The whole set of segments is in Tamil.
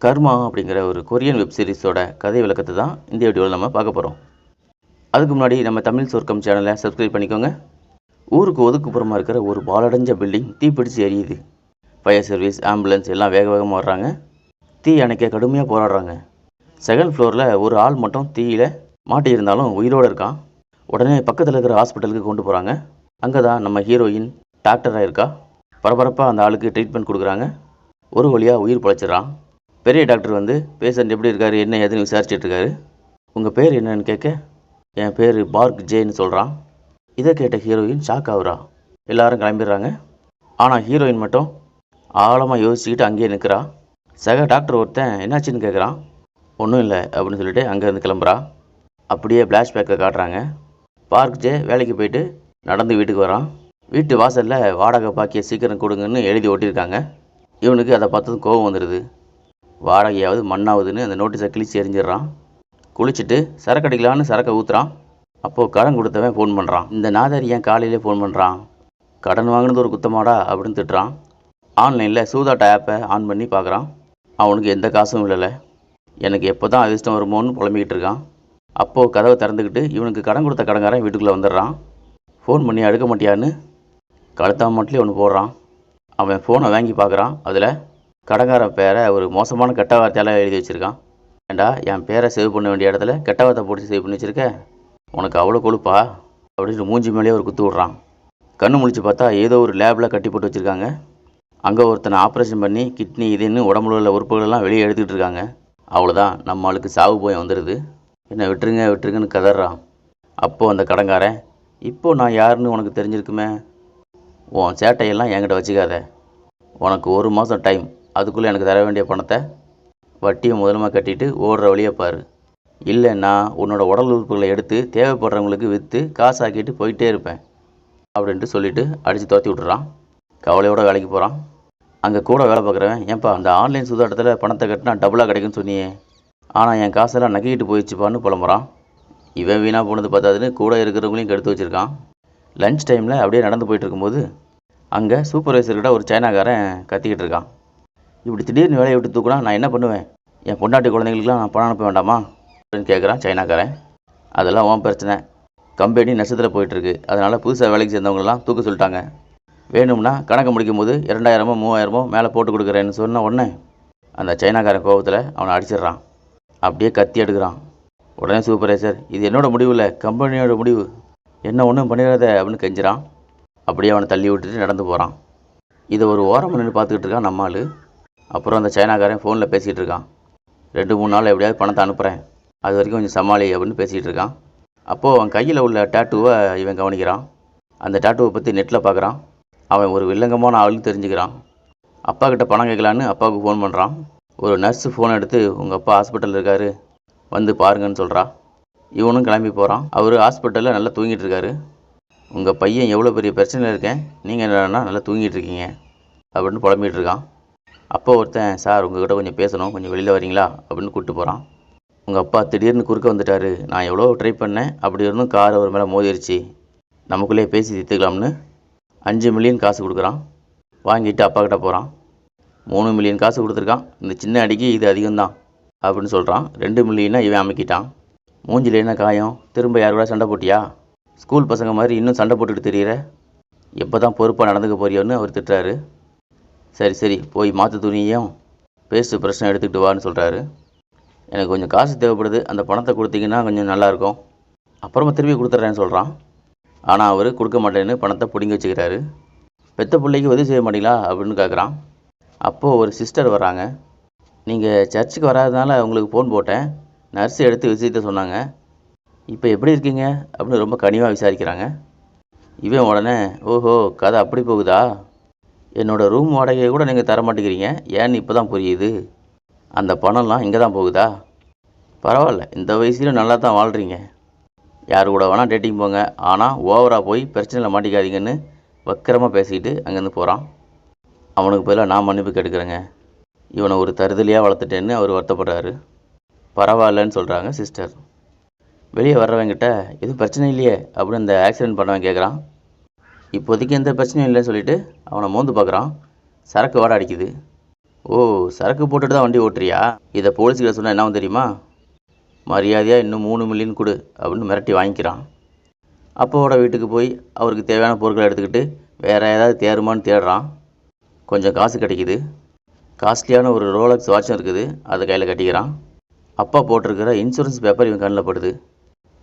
கர்மா அப்படிங்கிற ஒரு கொரியன் வெப் சீரிஸோட கதை விளக்கத்தை தான் இந்த வீடியோவில் நம்ம பார்க்க போகிறோம். அதுக்கு முன்னாடி நம்ம தமிழ் சொர்க்கம் சேனலை சப்ஸ்கிரைப் பண்ணிக்கோங்க. ஊருக்கு ஒதுக்குப்புறமாக இருக்கிற ஒரு பாலடைஞ்ச பில்டிங் தீப்பிடிச்சு எரியுது. ஃபயர் சர்வீஸ், ஆம்புலன்ஸ் எல்லாம் வேக வேகமாக வர்றாங்க. தீ அணைக்க கடுமையாக போராடுறாங்க. செகண்ட் ஃப்ளோரில் ஒரு ஆள் மட்டும் தீயில் மாட்டியிருந்தாலும் உயிரோடு இருக்கான். உடனே பக்கத்தில் இருக்கிற ஹாஸ்பிட்டலுக்கு கொண்டு போகிறாங்க. அங்கே தான் நம்ம ஹீரோயின் டாக்டராக இருக்கா. பரபரப்பாக அந்த ஆளுக்கு ட்ரீட்மெண்ட் கொடுக்குறாங்க. ஒரு வழியாக உயிர் பிழைச்சிடறான். பெரிய டாக்டர் வந்து பேஷண்ட் எப்படி இருக்காரு, என்ன ஏதுன்னு விசாரிச்சுட்டு இருக்காரு. உங்கள் பேர் என்னன்னு கேட்க, என் பேர் பார்க் ஜேன்னு சொல்கிறான். இதை கேட்ட ஹீரோயின் ஷாக் ஆகுறா. எல்லாரும் கிளம்பிடுறாங்க. ஆனால் ஹீரோயின் மட்டும் ஆழமாக யோசிச்சுக்கிட்டு அங்கேயே நிற்கிறா. சக டாக்டர் ஒருத்தன் என்னாச்சுன்னு கேட்குறான். ஒன்றும் இல்லை அப்படின்னு சொல்லிட்டு அங்கேருந்து கிளம்புறா. அப்படியே ஃப்ளாஷ்பேக்கை காட்டுறாங்க. பார்க் ஜே வேலைக்கு போயிட்டு நடந்து வீட்டுக்கு வரான். வீட்டு வாசலில் வாடகை பாக்கிய சீக்கிரம் கொடுங்கன்னு எழுதி ஓட்டியிருக்காங்க. இவனுக்கு அதை பார்த்ததும் கோபம் வந்துடுது. வாடகையாவது மண்ணாவதுன்னு அந்த நோட்டீஸை கிழிச்சு எரிஞ்சிடறான். குளிச்சுட்டு சரக்கு அடிக்கலான்னு சரக்கை ஊற்றுறான். அப்போது கடன் கொடுத்தவன் ஃபோன் பண்ணுறான். இந்த நாதாரி ஏன் காலையிலே ஃபோன் பண்ணுறான், கடன் வாங்கினது ஒரு குத்தமாடா அப்படின்னு திட்டுறான். ஆன்லைனில் சூதாட்ட ஆப்பை ஆன் பண்ணி பார்க்குறான். அவனுக்கு எந்த காசும் இல்லைல்ல. எனக்கு எப்போ தான் அதிர்ஷ்டம் வருமோன்னு புலம்பிக்கிட்டு இருக்கான். அப்போது கதவை திறந்துக்கிட்டு இவனுக்கு கடன் கொடுத்த கடன்காரன் வீட்டுக்குள்ளே வந்துடுறான். ஃபோன் பண்ணி அடுக்க மாட்டியான்னு கழுத்தா மட்டும் ஒன்று போடுறான். அவன் ஃபோனை வாங்கி பார்க்குறான். அதில் கடன்காரன் பேரை ஒரு மோசமான கெட்ட வார்த்தையால் எழுதி வச்சுருக்கான். ஏண்டா, என் பேரை சேவ் பண்ண வேண்டிய இடத்துல கெட்ட வார்த்தை போட்டு சேவ் பண்ணி வச்சுருக்க, உனக்கு அவ்வளோ கொழுப்பா அப்படின்னு மூஞ்சி மேலேயே ஒரு குத்து விட்றான். கண்ணு முழிச்சு பார்த்தா ஏதோ ஒரு லேபில் கட்டி போட்டு வச்சுருக்காங்க. அங்கே ஒருத்தனை ஆப்ரேஷன் பண்ணி கிட்னி இதுன்னு உடம்புல உள்ள உறுப்புகளெல்லாம் வெளியே எடுத்துக்கிட்டு இருக்காங்க. அவ்வளோதான், நம்ம ஆளுக்கு சாவு போய் வந்துடுது. என்ன விட்டுருங்க விட்டுருங்கன்னு கதறான். அப்போது அந்த கடன்காரன், இப்போது நான் யாருன்னு உனக்கு தெரிஞ்சிருக்குமே, உன் சேட்டையெல்லாம் என்கிட்ட வச்சுக்காத, உனக்கு 1 மாதம் டைம், அதுக்குள்ளே எனக்கு தர வேண்டிய பணத்தை வட்டியை முதலமாக கட்டிட்டு ஓடுற வழியை பாரு, இல்லைன்னா உன்னோட உடல் உறுப்புகளை எடுத்து தேவைப்படுறவங்களுக்கு விற்று காசாக்கிட்டு போயிட்டே இருப்பேன் அப்படின்ட்டு சொல்லிவிட்டு அடித்து துரத்தி விட்டுறான். கவலையோடு வேலைக்கு போகிறான். அங்கே கூட வேலை பார்க்குறவன், ஏன்பா அந்த ஆன்லைன் சூதாட்டத்தில் பணத்தை கட்டினா டபுளாக கிடைக்குன்னு சொன்னியே, ஆனால் என் காசெல்லாம் நக்கிக்கிட்டு போயிடுச்சுப்பான்னு புலம்புறான். இவன் வீணாக போனது பார்த்தாதுன்னு கூட இருக்கிறவங்களையும் கெடுத்து வச்சுருக்கான். லஞ்ச் டைமில் அப்படியே நடந்து போயிட்டு இருக்கும்போது அங்கே சூப்பர்வைசர்கிட்ட ஒரு சைனாக்காரன் கத்திக்கிட்டு இருக்கான். இப்படி திடீர்னு வேலையை விட்டு தூக்குனா நான் என்ன பண்ணுவேன், என் பொண்டாட்டி குழந்தைங்களுக்குலாம் நான் பணம் அனுப்ப வேண்டாமா அப்படின்னு கேட்குறான் சைனாக்காரன். அதெல்லாம் உன் பிரச்சனை, கம்பெனி நஷ்டத்தில் போயிட்டுருக்கு, அதனால் புதுசாக வேலைக்கு சேர்ந்தவங்களெலாம் தூக்க சொல்லிட்டாங்க. வேணும்னா கணக்கு முடிக்கும் போது 2000 3000 மேலே போட்டு கொடுக்குறேன்னு சொன்ன உடனே அந்த சைனாக்காரன் கோபத்தில் அவனை அடிச்சிடுறான். அப்படியே கத்தி எடுக்கிறான். உடனே சூப்பர்வைசர், இது என்னோட முடிவு இல்லை, கம்பெனியோட முடிவு, என்ன ஒன்றும் பண்ணிடாத அப்படின்னு கெஞ்சிறான். அப்படியே அவனை தள்ளி விட்டுட்டு நடந்து போகிறான். இதை ஒரு ஓரம் நின்று பார்த்துக்கிட்டு இருக்கான் நம்ம ஆள். அப்புறம் அந்த சைனாக்காரன் ஃபோனில் பேசிகிட்டு இருக்கான். 2-3 நாள் எப்படியாவது பணத்தை அனுப்புகிறேன், அது வரைக்கும் கொஞ்சம் சமாளி அப்படின்னு பேசிகிட்டு இருக்கான். அப்போது அவன் கையில் உள்ள டேட்டூவை இவன் கவனிக்கிறான். அந்த டேட்டூவை பற்றி நெட்டில் பார்க்குறான். அவன் ஒரு வில்லங்கமான ஆளுன்னு தெரிஞ்சுக்கிறான். அப்பா கிட்ட பணம் கேட்கலான்னு அப்பாவுக்கு ஃபோன் பண்ணுறான். ஒரு நர்ஸு ஃபோன் எடுத்து, உங்கள் அப்பா ஹாஸ்பிட்டலில் இருக்காரு, வந்து பாருங்கன்னு சொல்கிறா. இவனும் கிளம்பி போகிறான். அவர் ஹாஸ்பிட்டலில் நல்லா தூங்கிட்டு இருக்காரு. உங்கள் பையன் எவ்வளோ பெரிய பிரச்சனையில் இருக்கேன், நீங்கள் என்னன்னா நல்லா தூங்கிட்டு இருக்கீங்க அப்படின்னு புலம்பிகிட்டு இருக்கான். அப்போ ஒருத்தன், சார் உங்கள்கிட்ட கொஞ்சம் பேசணும், கொஞ்சம் வெளியில் வரீங்களா அப்படின்னு கூப்பிட்டு போகிறான். உங்கள் அப்பா திடீர்னு குறுக்க வந்துட்டார், நான் எவ்வளோ ட்ரை பண்ணேன், அப்படி இருந்தும் கார் அவர் மேலே மோதிருச்சு, நமக்குள்ளே பேசி தீர்த்துக்கலாம்னு 5 மில்லியன் காசு கொடுக்குறான். வாங்கிட்டு அப்பா கிட்ட போகிறான். 3 மில்லியன் காசு கொடுத்துருக்கான், இந்த சின்ன அடிக்கு இது அதிகம்தான் அப்படின்னு சொல்கிறான். 2 மில்லியனை இவன் அமைக்கிட்டான். மூஞ்சில் என்ன காயம், திரும்ப யார் கூட சண்டை போட்டியா, ஸ்கூல் பசங்க மாதிரி இன்னும் சண்டை போட்டுக்கிட்டு தெரியுற, எப்போ தான் பொறுப்பாக நடந்துக்க போறியோன்னு அவர் திட்டுறாரு. சரி சரி போய் மாற்று துணியையும் பேஸ்ட்டு பிரச்சனை எடுத்துக்கிட்டு வான்னு சொல்கிறாரு. எனக்கு கொஞ்சம் காசு தேவைப்படுது, அந்த பணத்தை கொடுத்தீங்கன்னா கொஞ்சம் நல்லாயிருக்கும், அப்புறமா திரும்பி கொடுத்துட்றேன்னு சொல்கிறான். ஆனால் அவர் கொடுக்க மாட்டேன்னு பணத்தை பிடுங்கி வச்சுக்கிறாரு. பெத்த பிள்ளைக்கு உதவி செய்ய மாட்டீங்களா அப்படின்னு கேட்குறான். அப்போது ஒரு சிஸ்டர் வராங்க. நீங்கள் சர்ச்சுக்கு வராதனால உங்களுக்கு ஃபோன் போட்டேன், நர்ஸு எடுத்து விஷயத்த சொன்னாங்க, இப்போ எப்படி இருக்கீங்க அப்படின்னு ரொம்ப கனிவாக விசாரிக்கிறாங்க. இவன் உடனே, ஓஹோ கதை அப்படி போகுதா, என்னோடய ரூம் வாடகையை கூட நீங்கள் தர மாட்டேங்கிறீங்க, ஏன்னு இப்போ தான் புரியுது, அந்த பணம்லாம் இங்கே தான் போகுதா, பரவாயில்ல இந்த வயசுலையும் நல்லா தான் வாழ்கிறீங்க, யார் கூட வேணால் டேட்டிங் போங்க, ஆனால் ஓவராக போய் பிரச்சனையில் மாட்டிக்காதீங்கன்னு வக்கரமாக பேசிக்கிட்டு அங்கேருந்து போகிறான். அவனுக்கு பதிலாக நான் மன்னிப்பு கேட்டுக்கிறேங்க, இவனை ஒரு தருதலையாக வளர்த்துட்டேன்னு அவர் வருத்தப்படுறாரு. பரவாயில்லன்னு சொல்கிறாங்க சிஸ்டர். வெளியே வர்றவங்கிட்ட எதுவும் பிரச்சனை இல்லையே அப்படின்னு இந்த ஆக்சிடென்ட் பண்ணவன் கேட்குறான். இப்போதைக்கு எந்த பிரச்சனையும் இல்லைன்னு சொல்லிவிட்டு அவனை மோந்து பார்க்குறான். சரக்கு வாடை அடிக்குது. ஓ, சரக்கு போட்டுட்டு தான் வண்டி ஓட்டுறியா? இதை போலீஸ்கிட்ட சொன்னால் என்ன தெரியுமா? மரியாதையாக இன்னும் 3 மில்லியன் கொடு அப்படின்னு மிரட்டி வாங்கிக்கிறான். அப்பாவோட வீட்டுக்கு போய் அவருக்கு தேவையான பொருட்களை எடுத்துக்கிட்டு வேறு ஏதாவது தேருமான்னு தேடுறான். கொஞ்சம் காசு கிடைக்கிது. காஸ்ட்லியான ஒரு ரோலக்ஸ் வாட்சும் இருக்குது, அதை கையில் கட்டிக்கிறான். அப்பா போட்டிருக்கிற இன்சூரன்ஸ் பேப்பர் இவன் கண்ணில் படுது.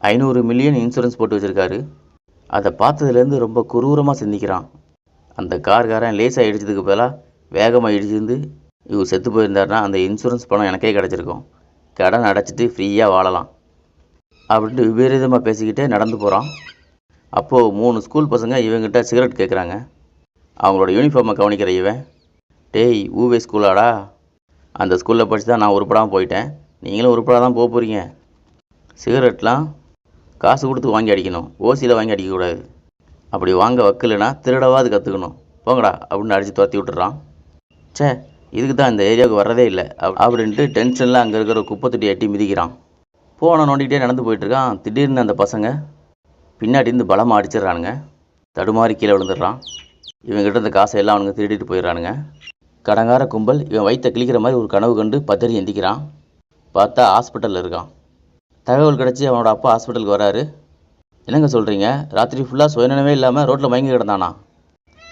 500 மில்லியன் இன்சூரன்ஸ் போட்டு வச்சுருக்காரு. அதை பார்த்ததுலேருந்து ரொம்ப குரூரமாக சிந்திக்கிறான். அந்த கார்காரன் லேசாக இடிச்சதுக்கு பதிலாக வேகமாக இடிச்சிருந்து இவர் செத்து போயிருந்தாருன்னா அந்த இன்சூரன்ஸ் பணம் எனக்கே கிடச்சிருக்கும். கடன் அடைச்சிட்டு ஃப்ரீயாக வாழலாம் அப்படின்ட்டு விபரீதமாக பேசிக்கிட்டே நடந்து போகிறான். அப்போது 3 ஸ்கூல் பசங்க இவங்கிட்ட சிகரெட் கேட்குறாங்க. அவங்களோட யூனிஃபார்மை கவனிக்கிற இவன், டேய் ஊவே ஸ்கூலாடா, அந்த ஸ்கூலில் படித்து தான் நான் உருப்படாமல் போயிட்டேன், நீங்களும் உருப்படாக தான் போக போகிறீங்க. சிகரெட்லாம் காசு கொடுத்து வாங்கி அடிக்கணும், ஓசியில் வாங்கி அடிக்கக்கூடாது. அப்படி வாங்க வக்கலைன்னா திருடவாது கற்றுக்கணும், போங்கடா அப்படின்னு அடித்து துரத்தி விட்டுறான். சே, இதுக்கு தான் இந்த ஏரியாவுக்கு வர்றதே இல்லை அப்படின்ட்டு டென்ஷனில் அங்கே இருக்கிற குப்பை தொட்டி எட்டி மிதிக்கிறான். போன நோண்டிக்கிட்டே நடந்து போயிட்டுருக்கான். திடீர்னு அந்த பசங்க பின்னாடி இருந்து பலமாக அடிச்சிடுறானுங்க. தடுமாறி கீழே விழுந்துடுறான். இவங்ககிட்ட இந்த காசை எல்லாம் அவனுங்க திருடிட்டு போயிடுறானுங்க. கடங்கார கும்பல் இவன் வயிற்ற கிழிக்கிற மாதிரி ஒரு கனவு கண்டு பதறி எந்திக்கிறான். பார்த்தா ஹாஸ்பிட்டலில் இருக்கான். தகவல் கிடச்சி அவனோட அப்பா ஹாஸ்பிட்டலுக்கு வராரு. என்னங்க சொல்கிறீங்க, ராத்திரி ஃபுல்லாக சுயநினைவே இல்லாமல் ரோட்டில் மயங்கி கிடந்தானா?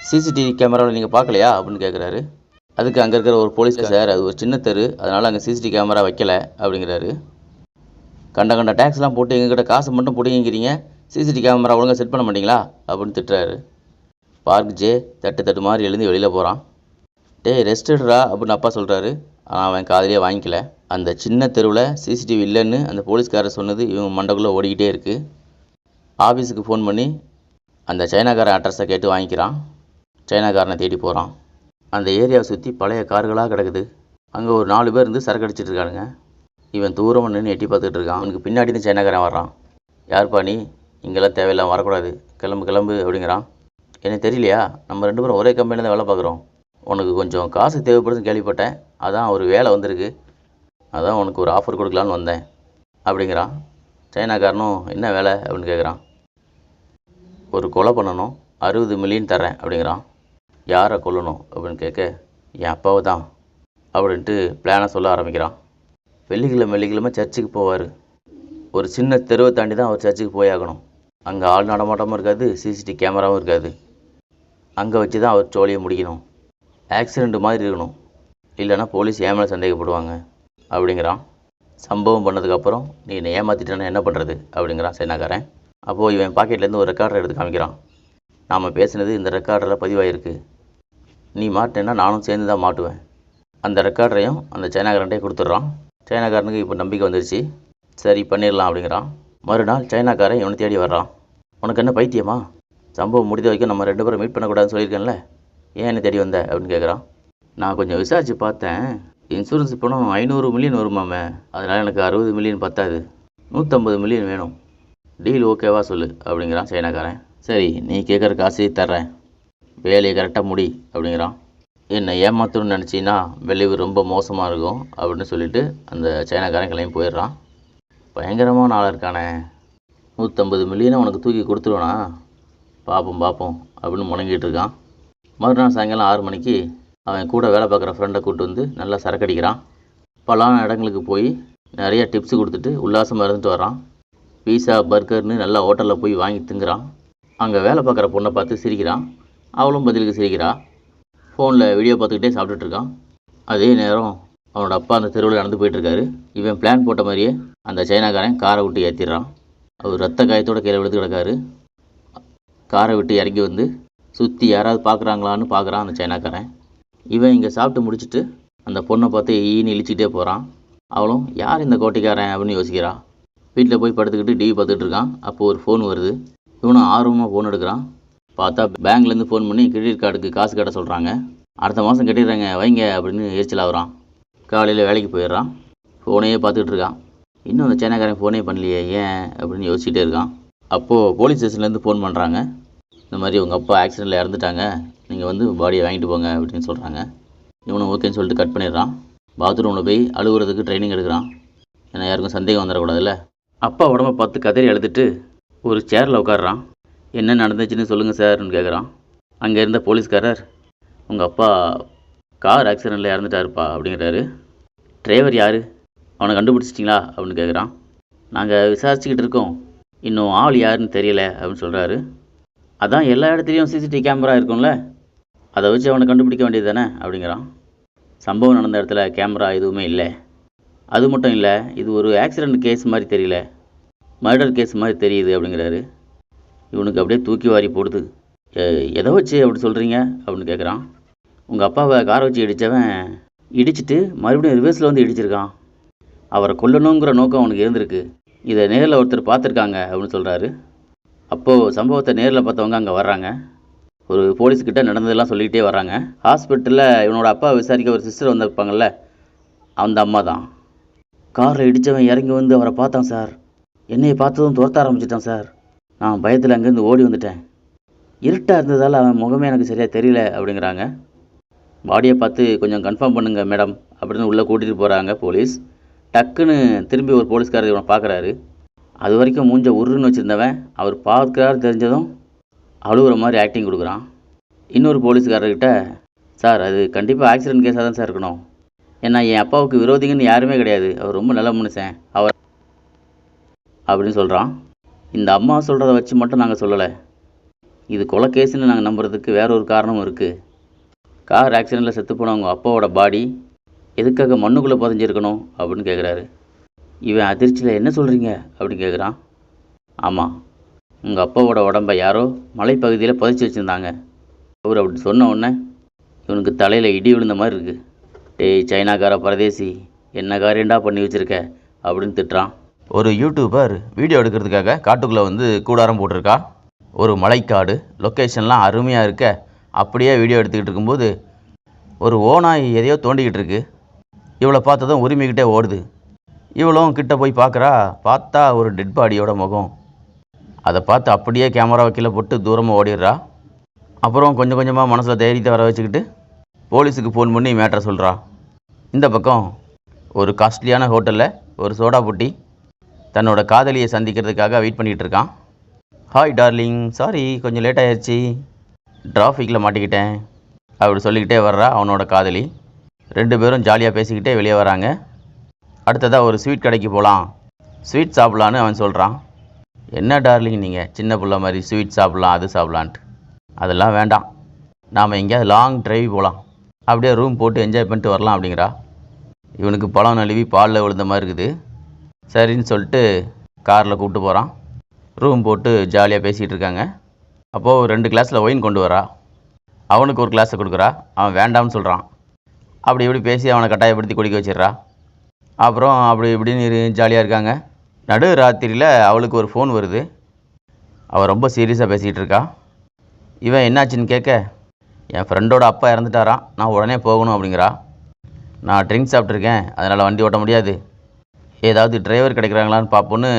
சிசிடிவி கேமராவில் நீங்கள் பார்க்கலையா அப்படின்னு கேட்குறாரு. அதுக்கு அங்கே இருக்கிற ஒரு போலீஸ், சார் அது ஒரு சின்ன தெரு, அதனால் அங்கே சிசிடிவி கேமரா வைக்கல அப்படிங்கிறாரு. கண்ட டேக்ஸ்லாம் போட்டு எங்ககிட்ட காசு மட்டும் பிடிங்கிறீங்க, சிசிடிவி கேமரா ஒழுங்காக செட் பண்ண மாட்டீங்களா அப்படின்னு திட்டுறாரு. பார்க் ஜே தட்டு மாதிரி எழுந்து வெளியில் போகிறான். டேய் ரெஸ்ட் எடுறா அப்படின்னு அப்பா சொல்கிறாரு. ஆனால் அவன் காதிலே வாங்கிக்கல. அந்த சின்ன தெருவில் சிசிடிவி இல்லைன்னு அந்த போலீஸ்காரர் சொன்னது இவங்க மண்டக்குள்ளே ஓடிக்கிட்டே இருக்குது. ஆஃபீஸுக்கு ஃபோன் பண்ணி அந்த சைனாக்காரன் அட்ரஸை கேட்டு வாங்கிக்கிறான். சைனாக்காரனை தேடி போகிறான். அந்த ஏரியாவை சுற்றி பழைய கார்களாக கிடக்குது. அங்கே ஒரு 4 பேர் இருந்து சரக்கு அடிச்சிட்டு இருக்கானுங்க. இவன் தூரமாக நின்று எட்டி பார்த்துட்டு இருக்கான். அவனுக்கு பின்னாடி இருந்து சைனாக்காரன் வர்றான். யார்ப்பா நீ, இங்கெல்லாம் தேவையில்லாம வரக்கூடாது, கிளம்பு அப்படிங்கிறான். எனக்கு தெரியலையா, நம்ம 2 பேரும் ஒரே கம்பெனியில் தான் வேலை பார்க்குறோம். உனக்கு கொஞ்சம் காசு தேவைப்படுதுன்னு கேள்விப்பட்டேன், அதான் ஒரு வேலை வந்திருக்கு, அதான் உனக்கு ஒரு ஆஃபர் கொடுக்கலான்னு வந்தேன் அப்படிங்கிறான். சைனாக்காரனும் என்ன வேலை அப்படின்னு கேட்குறான். ஒரு கொலை பண்ணணும், 60 மில்லியன் தரேன் அப்படிங்கிறான். யாரை கொல்லணும் அப்படின்னு கேட்க, என் அப்பாவை தான் அப்படின்ட்டு பிளானை சொல்ல ஆரம்பிக்கிறான். வெள்ளிக்கிழமை சர்ச்சுக்கு போவார். ஒரு சின்ன தெருவை தாண்டி தான் அவர் சர்ச்சுக்கு போயாகணும். அங்கே ஆள் நடமாட்டமும் இருக்காது, சிசிடிவி கேமராவும் இருக்காது. அங்கே வச்சு தான் அவர் சோழியை முடிக்கணும். ஆக்சிடெண்ட் மாதிரி இருக்கணும், இல்லைன்னா போலீஸ் ஏமால சந்தேகப்படுவாங்க அப்படிங்கிறான். சம்பவம் பண்ணதுக்கப்புறம் நீ என்னை ஏமாற்றிட்டேன்னா என்ன பண்ணுறது அப்படிங்கிறான் சைனாக்காரன். அப்போது இவன் பாக்கெட்லேருந்து ஒரு ரெக்கார்டர் எடுத்து காமிக்கிறான். நாம் பேசுனது இந்த ரெக்கார்டரில் பதிவாயிருக்கு, நீ மாட்டினேன்னா நானும் சேர்ந்து தான் மாட்டுவேன். அந்த ரெக்கார்டரையும் அந்த சைனாக்காரன்ட்டே கொடுத்துட்றான். சைனாக்காரனுக்கு இப்போ நம்பிக்கை வந்துருச்சு. சரி பண்ணிடலாம் அப்படிங்கிறான். மறுநாள் சைனாக்காரன் இவனை தேடி வர்றான். உனக்கு என்ன பைத்தியமா, சம்பவம் முடிந்த வரைக்கும் நம்ம 2 பேரும் மீட் பண்ணக்கூடாதுன்னு சொல்லியிருக்கேன்ல, ஏன் என்ன தேடி வந்த அப்படின்னு கேட்குறான். நான் கொஞ்சம் விசாரித்து பார்த்தேன், இன்சூரன்ஸ் பணம் 500 மில்லியன் வருமாமே, அதனால் எனக்கு 60 மில்லியன் பத்தாது, 150 மில்லியன் வேணும், டீல் ஓகேவா சொல்லு அப்படிங்கிறான் சைனாக்காரன். சரி நீ கேட்குற காசையே தர்றேன், வேலையை கரெக்டாக முடி அப்படிங்கிறான். என்னை ஏமாற்றணும்னு நினச்சின்னா விளைவு ரொம்ப மோசமாக இருக்கும் அப்படின்னு சொல்லிட்டு அந்த சைனாக்காரன் கிளம்பி போயிடுறான். பயங்கரமான ஆளாக இருக்கானே, 150 மில்லியனை உனக்கு தூக்கி கொடுத்துருவானா, பார்ப்போம் அப்படின்னு முணங்கிட்டு இருக்கான். மறுநாள் சாயங்காலம் 6 மணிக்கு அவன் கூட வேலை பார்க்குற ஃப்ரெண்டை கூப்பிட்டு வந்து நல்லா சரக்கு அடிக்கிறான். பலான இடங்களுக்கு போய் நிறைய டிப்ஸ் கொடுத்துட்டு உல்லாசமாக இருந்துட்டு வரான். பீஸா பர்கர்னு நல்லா ஹோட்டலில் போய் வாங்கி திங்குறான். அங்கே வேலை பார்க்குற பொண்ணை பார்த்து சிரிக்கிறான். அவளும் பதிலுக்கு சிரிக்கிறா. ஃபோனில் வீடியோ பார்த்துக்கிட்டே சாப்பிட்டுட்ருக்கான். அதே நேரம் அவனோட அப்பா அந்த தெருவில் நடந்து போயிட்டுருக்காரு. இவன் பிளான் போட்ட மாதிரியே அந்த சைனாக்காரன் காரை விட்டு ஏற்றிடுறான். அவர் ரத்த காயத்தோடு கீழே விழுந்து கிடக்காரு. காரை விட்டு இறங்கி வந்து சுற்றி யாராவது பார்க்குறாங்களான்னு பார்க்குறான் அந்த சைனாக்காரன். இவன் இங்கே சாப்பிட்டு முடிச்சுட்டு அந்த பொண்ணை பார்த்து ஈன்னு இழிச்சிக்கிட்டே போகிறான். அவளும் யார் இந்த கோட்டைக்காரன் அப்படின்னு யோசிக்கிறான். வீட்டில் போய் படுத்துக்கிட்டு டிவி பார்த்துட்டு இருக்கான். அப்போது ஒரு ஃபோன் வருது. இவனும் ஆர்வமாக ஃபோன் எடுக்கிறான். பார்த்தா பேங்க்லேருந்து ஃபோன் பண்ணி கிரெடிட் கார்டுக்கு காசு கட்ட சொல்கிறாங்க. அடுத்த மாதம் கட்டிடுறாங்க வைங்க அப்படின்னு எரிச்சல் ஆகுறான். காலையில் வேலைக்கு போயிடுறான். ஃபோனையே பார்த்துக்கிட்டு இருக்கான். இன்னும் அந்த சைனாக்காரன் ஃபோனே பண்ணலையே ஏன் அப்படின்னு யோசிச்சுட்டே இருக்கான். அப்போது போலீஸ் ஸ்டேஷன்லேருந்து ஃபோன் பண்ணுறாங்க. இந்த மாதிரி உங்கள் அப்பா ஆக்சிடெண்ட்டில் இறந்துட்டாங்க, நீங்கள் வந்து பாடியை வாங்கிட்டு போங்க அப்படின்னு சொல்கிறாங்க. இவனும் ஓகேன்னு சொல்லிட்டு கட் பண்ணிடுறான். பாத்ரூமில் போய் அழுகுறதுக்கு ட்ரைனிங் எடுக்கிறான். ஏன்னா யாருக்கும் சந்தேகம் வந்துடக்கூடாதுல்ல. அப்பா உடம்பை பார்த்து கதறி அழுதுட்டு ஒரு சேரில் உட்காடுறான். என்ன நடந்துச்சுன்னு சொல்லுங்கள் சார்னு கேட்குறான். அங்கே இருந்த போலீஸ்காரர், உங்கள் அப்பா கார் ஆக்சிடெண்ட்டில் இறந்துட்டாருப்பா அப்படிங்கிறாரு. டிரைவர் யார், அவனை கண்டுபிடிச்சிட்டிங்களா அப்படின்னு கேட்குறான். நாங்கள் விசாரிச்சுக்கிட்டு இருக்கோம், இன்னும் ஆள் யாருன்னு தெரியல அப்படின்னு சொல்கிறாரு. அதான் எல்லா இடத்துலையும் சிசிடிவி கேமரா இருக்கும்ல, அதை வச்சு அவனை கண்டுபிடிக்க வேண்டியது தானே அப்படிங்கிறான். சம்பவம் நடந்த இடத்துல கேமரா எதுவுமே இல்லை. அது மட்டும் இல்லை, இது ஒரு ஆக்சிடெண்ட் கேஸ் மாதிரி தெரியல, மர்டர் கேஸ் மாதிரி தெரியுது அப்படிங்கிறாரு. இவனுக்கு அப்படியே தூக்கி வாரி போடுது. எதை வச்சு அப்படி சொல்கிறீங்க அப்படின்னு கேட்குறான். உங்கள் அப்பாவை காரை வச்சு இடித்தவன் இடிச்சிட்டு மறுபடியும் ரிவர்ஸில் வந்து இடிச்சிருக்கான். அவரை கொல்லணுங்கிற நோக்கம் அவனுக்கு இருந்திருக்கு. இதை நேரில் ஒருத்தர் பார்த்துருக்காங்க அப்படின்னு சொல்கிறாரு. அப்போது சம்பவத்தை நேரில் பார்த்தவங்க அங்கே வர்றாங்க. ஒரு போலீஸ்கிட்ட நடந்ததெல்லாம் சொல்லிக்கிட்டே வர்றாங்க. ஹாஸ்பிட்டலில் இவனோட அப்பா விசாரிக்க ஒரு சிஸ்டர் வந்திருப்பாங்கள்ல, அந்த அம்மா தான். காரில் இடித்தவன் இறங்கி வந்து அவரை பார்த்தான் சார். என்னையை பார்த்ததும் துரத்த ஆரம்பிச்சிட்டான் சார். நான் பயத்தில் அங்கேருந்து ஓடி வந்துட்டேன். இருட்டாக இருந்ததால் அவன் முகமே எனக்கு சரியாக தெரியல அப்படிங்கிறாங்க. பாடியை பார்த்து கொஞ்சம் கன்ஃபார்ம் பண்ணுங்க மேடம் அப்படின்னு உள்ளே கூட்டிகிட்டு போகிறாங்க போலீஸ். டக்குன்னு திரும்பி ஒரு போலீஸ்காரர் இவனை பார்க்குறாரு. அது வரைக்கும் மூஞ்ச உருன்னு வச்சுருந்தவன் அவர் பார்க்குறாரு தெரிஞ்சதும் அழுகுற மாதிரி ஆக்டிங் கொடுக்குறான். இன்னொரு போலீஸ்காரர்கிட்ட, சார் அது கண்டிப்பாக ஆக்சிடென்ட் கேஸாக தான் சார் இருக்கணும். ஏன்னா என் அப்பாவுக்கு விரோதிங்கன்னு யாருமே கிடையாது, அவர் ரொம்ப நல்ல மனுஷன் அவர் அப்படின்னு சொல்கிறான். இந்த அம்மா சொல்கிறத வச்சு மட்டும் நாங்கள் சொல்லலை, இது கொலை கேஸுன்னு நாங்கள் நம்புறதுக்கு வேற ஒரு காரணமும் இருக்குது. கார் ஆக்சிடெண்ட்டில் செத்து போனவங்க அப்பாவோட பாடி எதுக்காக மண்ணுக்குள்ளே புதைஞ்சிருக்கணும் அப்படின்னு கேட்குறாரு. இவன் அதிர்ச்சியில் என்ன சொல்கிறீங்க அப்படின்னு கேட்குறான். ஆமாம், உங்கள் அப்பாவோட உடம்பை யாரோ மலைப்பகுதியில் புதைச்சி வச்சுருந்தாங்க. அவர் அப்படி சொன்ன உடனே இவனுக்கு தலையில் இடி விழுந்த மாதிரி இருக்குது. டேய் சைனாக்கார பரதேசி, என்ன காரியண்டா பண்ணி வச்சுருக்க அப்படின்னு திட்டுறான். ஒரு யூடியூபர் வீடியோ எடுக்கிறதுக்காக காட்டுக்குள்ளே வந்து கூடாரம் போட்டிருக்கா. ஒரு மலைக்காடு, லொக்கேஷன்லாம் அருமையாக இருக்க அப்படியே வீடியோ எடுத்துக்கிட்டு இருக்கும்போது ஒரு ஓநாய் எதையோ தோண்டிக்கிட்டு இருக்கு. இவளை பார்த்ததும் உரிமைக்கிட்டே ஓடுது. இவளும் கிட்ட போய் பார்க்குறா. பார்த்தா ஒரு டெட் பாடியோட முகம். அதை பார்த்து அப்படியே கேமராவை கீழே போட்டு தூரமாக ஓடிடுறா. அப்புறம் கொஞ்சம் கொஞ்சமாக மனசில் தைரியத்தை வர வச்சுக்கிட்டு போலீஸுக்கு ஃபோன் பண்ணி மேட்டரை சொல்கிறா. இந்த பக்கம் ஒரு காஸ்ட்லியான ஹோட்டலில் ஒரு சோடா புட்டி தன்னோட காதலியை சந்திக்கிறதுக்காக வெயிட் பண்ணிகிட்டு இருக்கான். ஹாய் டார்லிங், சாரி கொஞ்சம் லேட் ஆயிடுச்சு, டிராஃபிக்கில் மாட்டிக்கிட்டேன் அப்படி சொல்லிக்கிட்டே வர்றா அவனோட காதலி. 2 பேரும் ஜாலியாக பேசிக்கிட்டே வெளியே வராங்க. அடுத்ததாக ஒரு ஸ்வீட் கடைக்கு போகலாம், ஸ்வீட் சாப்பிட்லான்னு அவன் சொல்கிறான். என்ன டார்லிங் நீங்கள் சின்ன பிள்ளை மாதிரி ஸ்வீட் சாப்பிட்லாம் அது சாப்பிட்லான்ட்டு, அதெல்லாம் வேண்டாம், நாம் எங்கேயாவது லாங் டிரைவ் போகலாம், அப்படியே ரூம் போட்டு என்ஜாய் பண்ணிட்டு வரலாம் அப்படிங்கிறா. இவனுக்கு பழம் நழுவி பாலில் விழுந்த மாதிரி இருக்குது. சரின்னு சொல்லிட்டு காரில் கூப்பிட்டு போகிறான். ரூம் போட்டு ஜாலியாக பேசிகிட்டு இருக்காங்க. அப்போது 2 கிளாஸில் ஒயின் கொண்டு வரா. அவனுக்கு ஒரு கிளாஸை கொடுக்குறா. அவன் வேண்டாம்னு சொல்கிறான். அப்படி இப்படி பேசி அவனை கட்டாயப்படுத்தி குடிக்க வச்சிடுறா. அப்புறம் அப்படி இப்படின்னு ஜாலியாக இருக்காங்க. நடு ராத்திரியில் அவளுக்கு ஒரு ஃபோன் வருது. அவள் ரொம்ப சீரியஸாக பேசிகிட்டு இருக்கா. இவன் என்னாச்சுன்னு கேட்க, என் ஃப்ரெண்டோட அப்பா இறந்துட்டாரான், நான் உடனே போகணும் அப்படிங்கிறா. நான் ட்ரிங்க்ஸ் சாப்பிட்ருக்கேன், அதனால் வண்டி ஓட்ட முடியாது, ஏதாவது டிரைவர் கிடைக்கிறாங்களான்னு பார்ப்போன்னு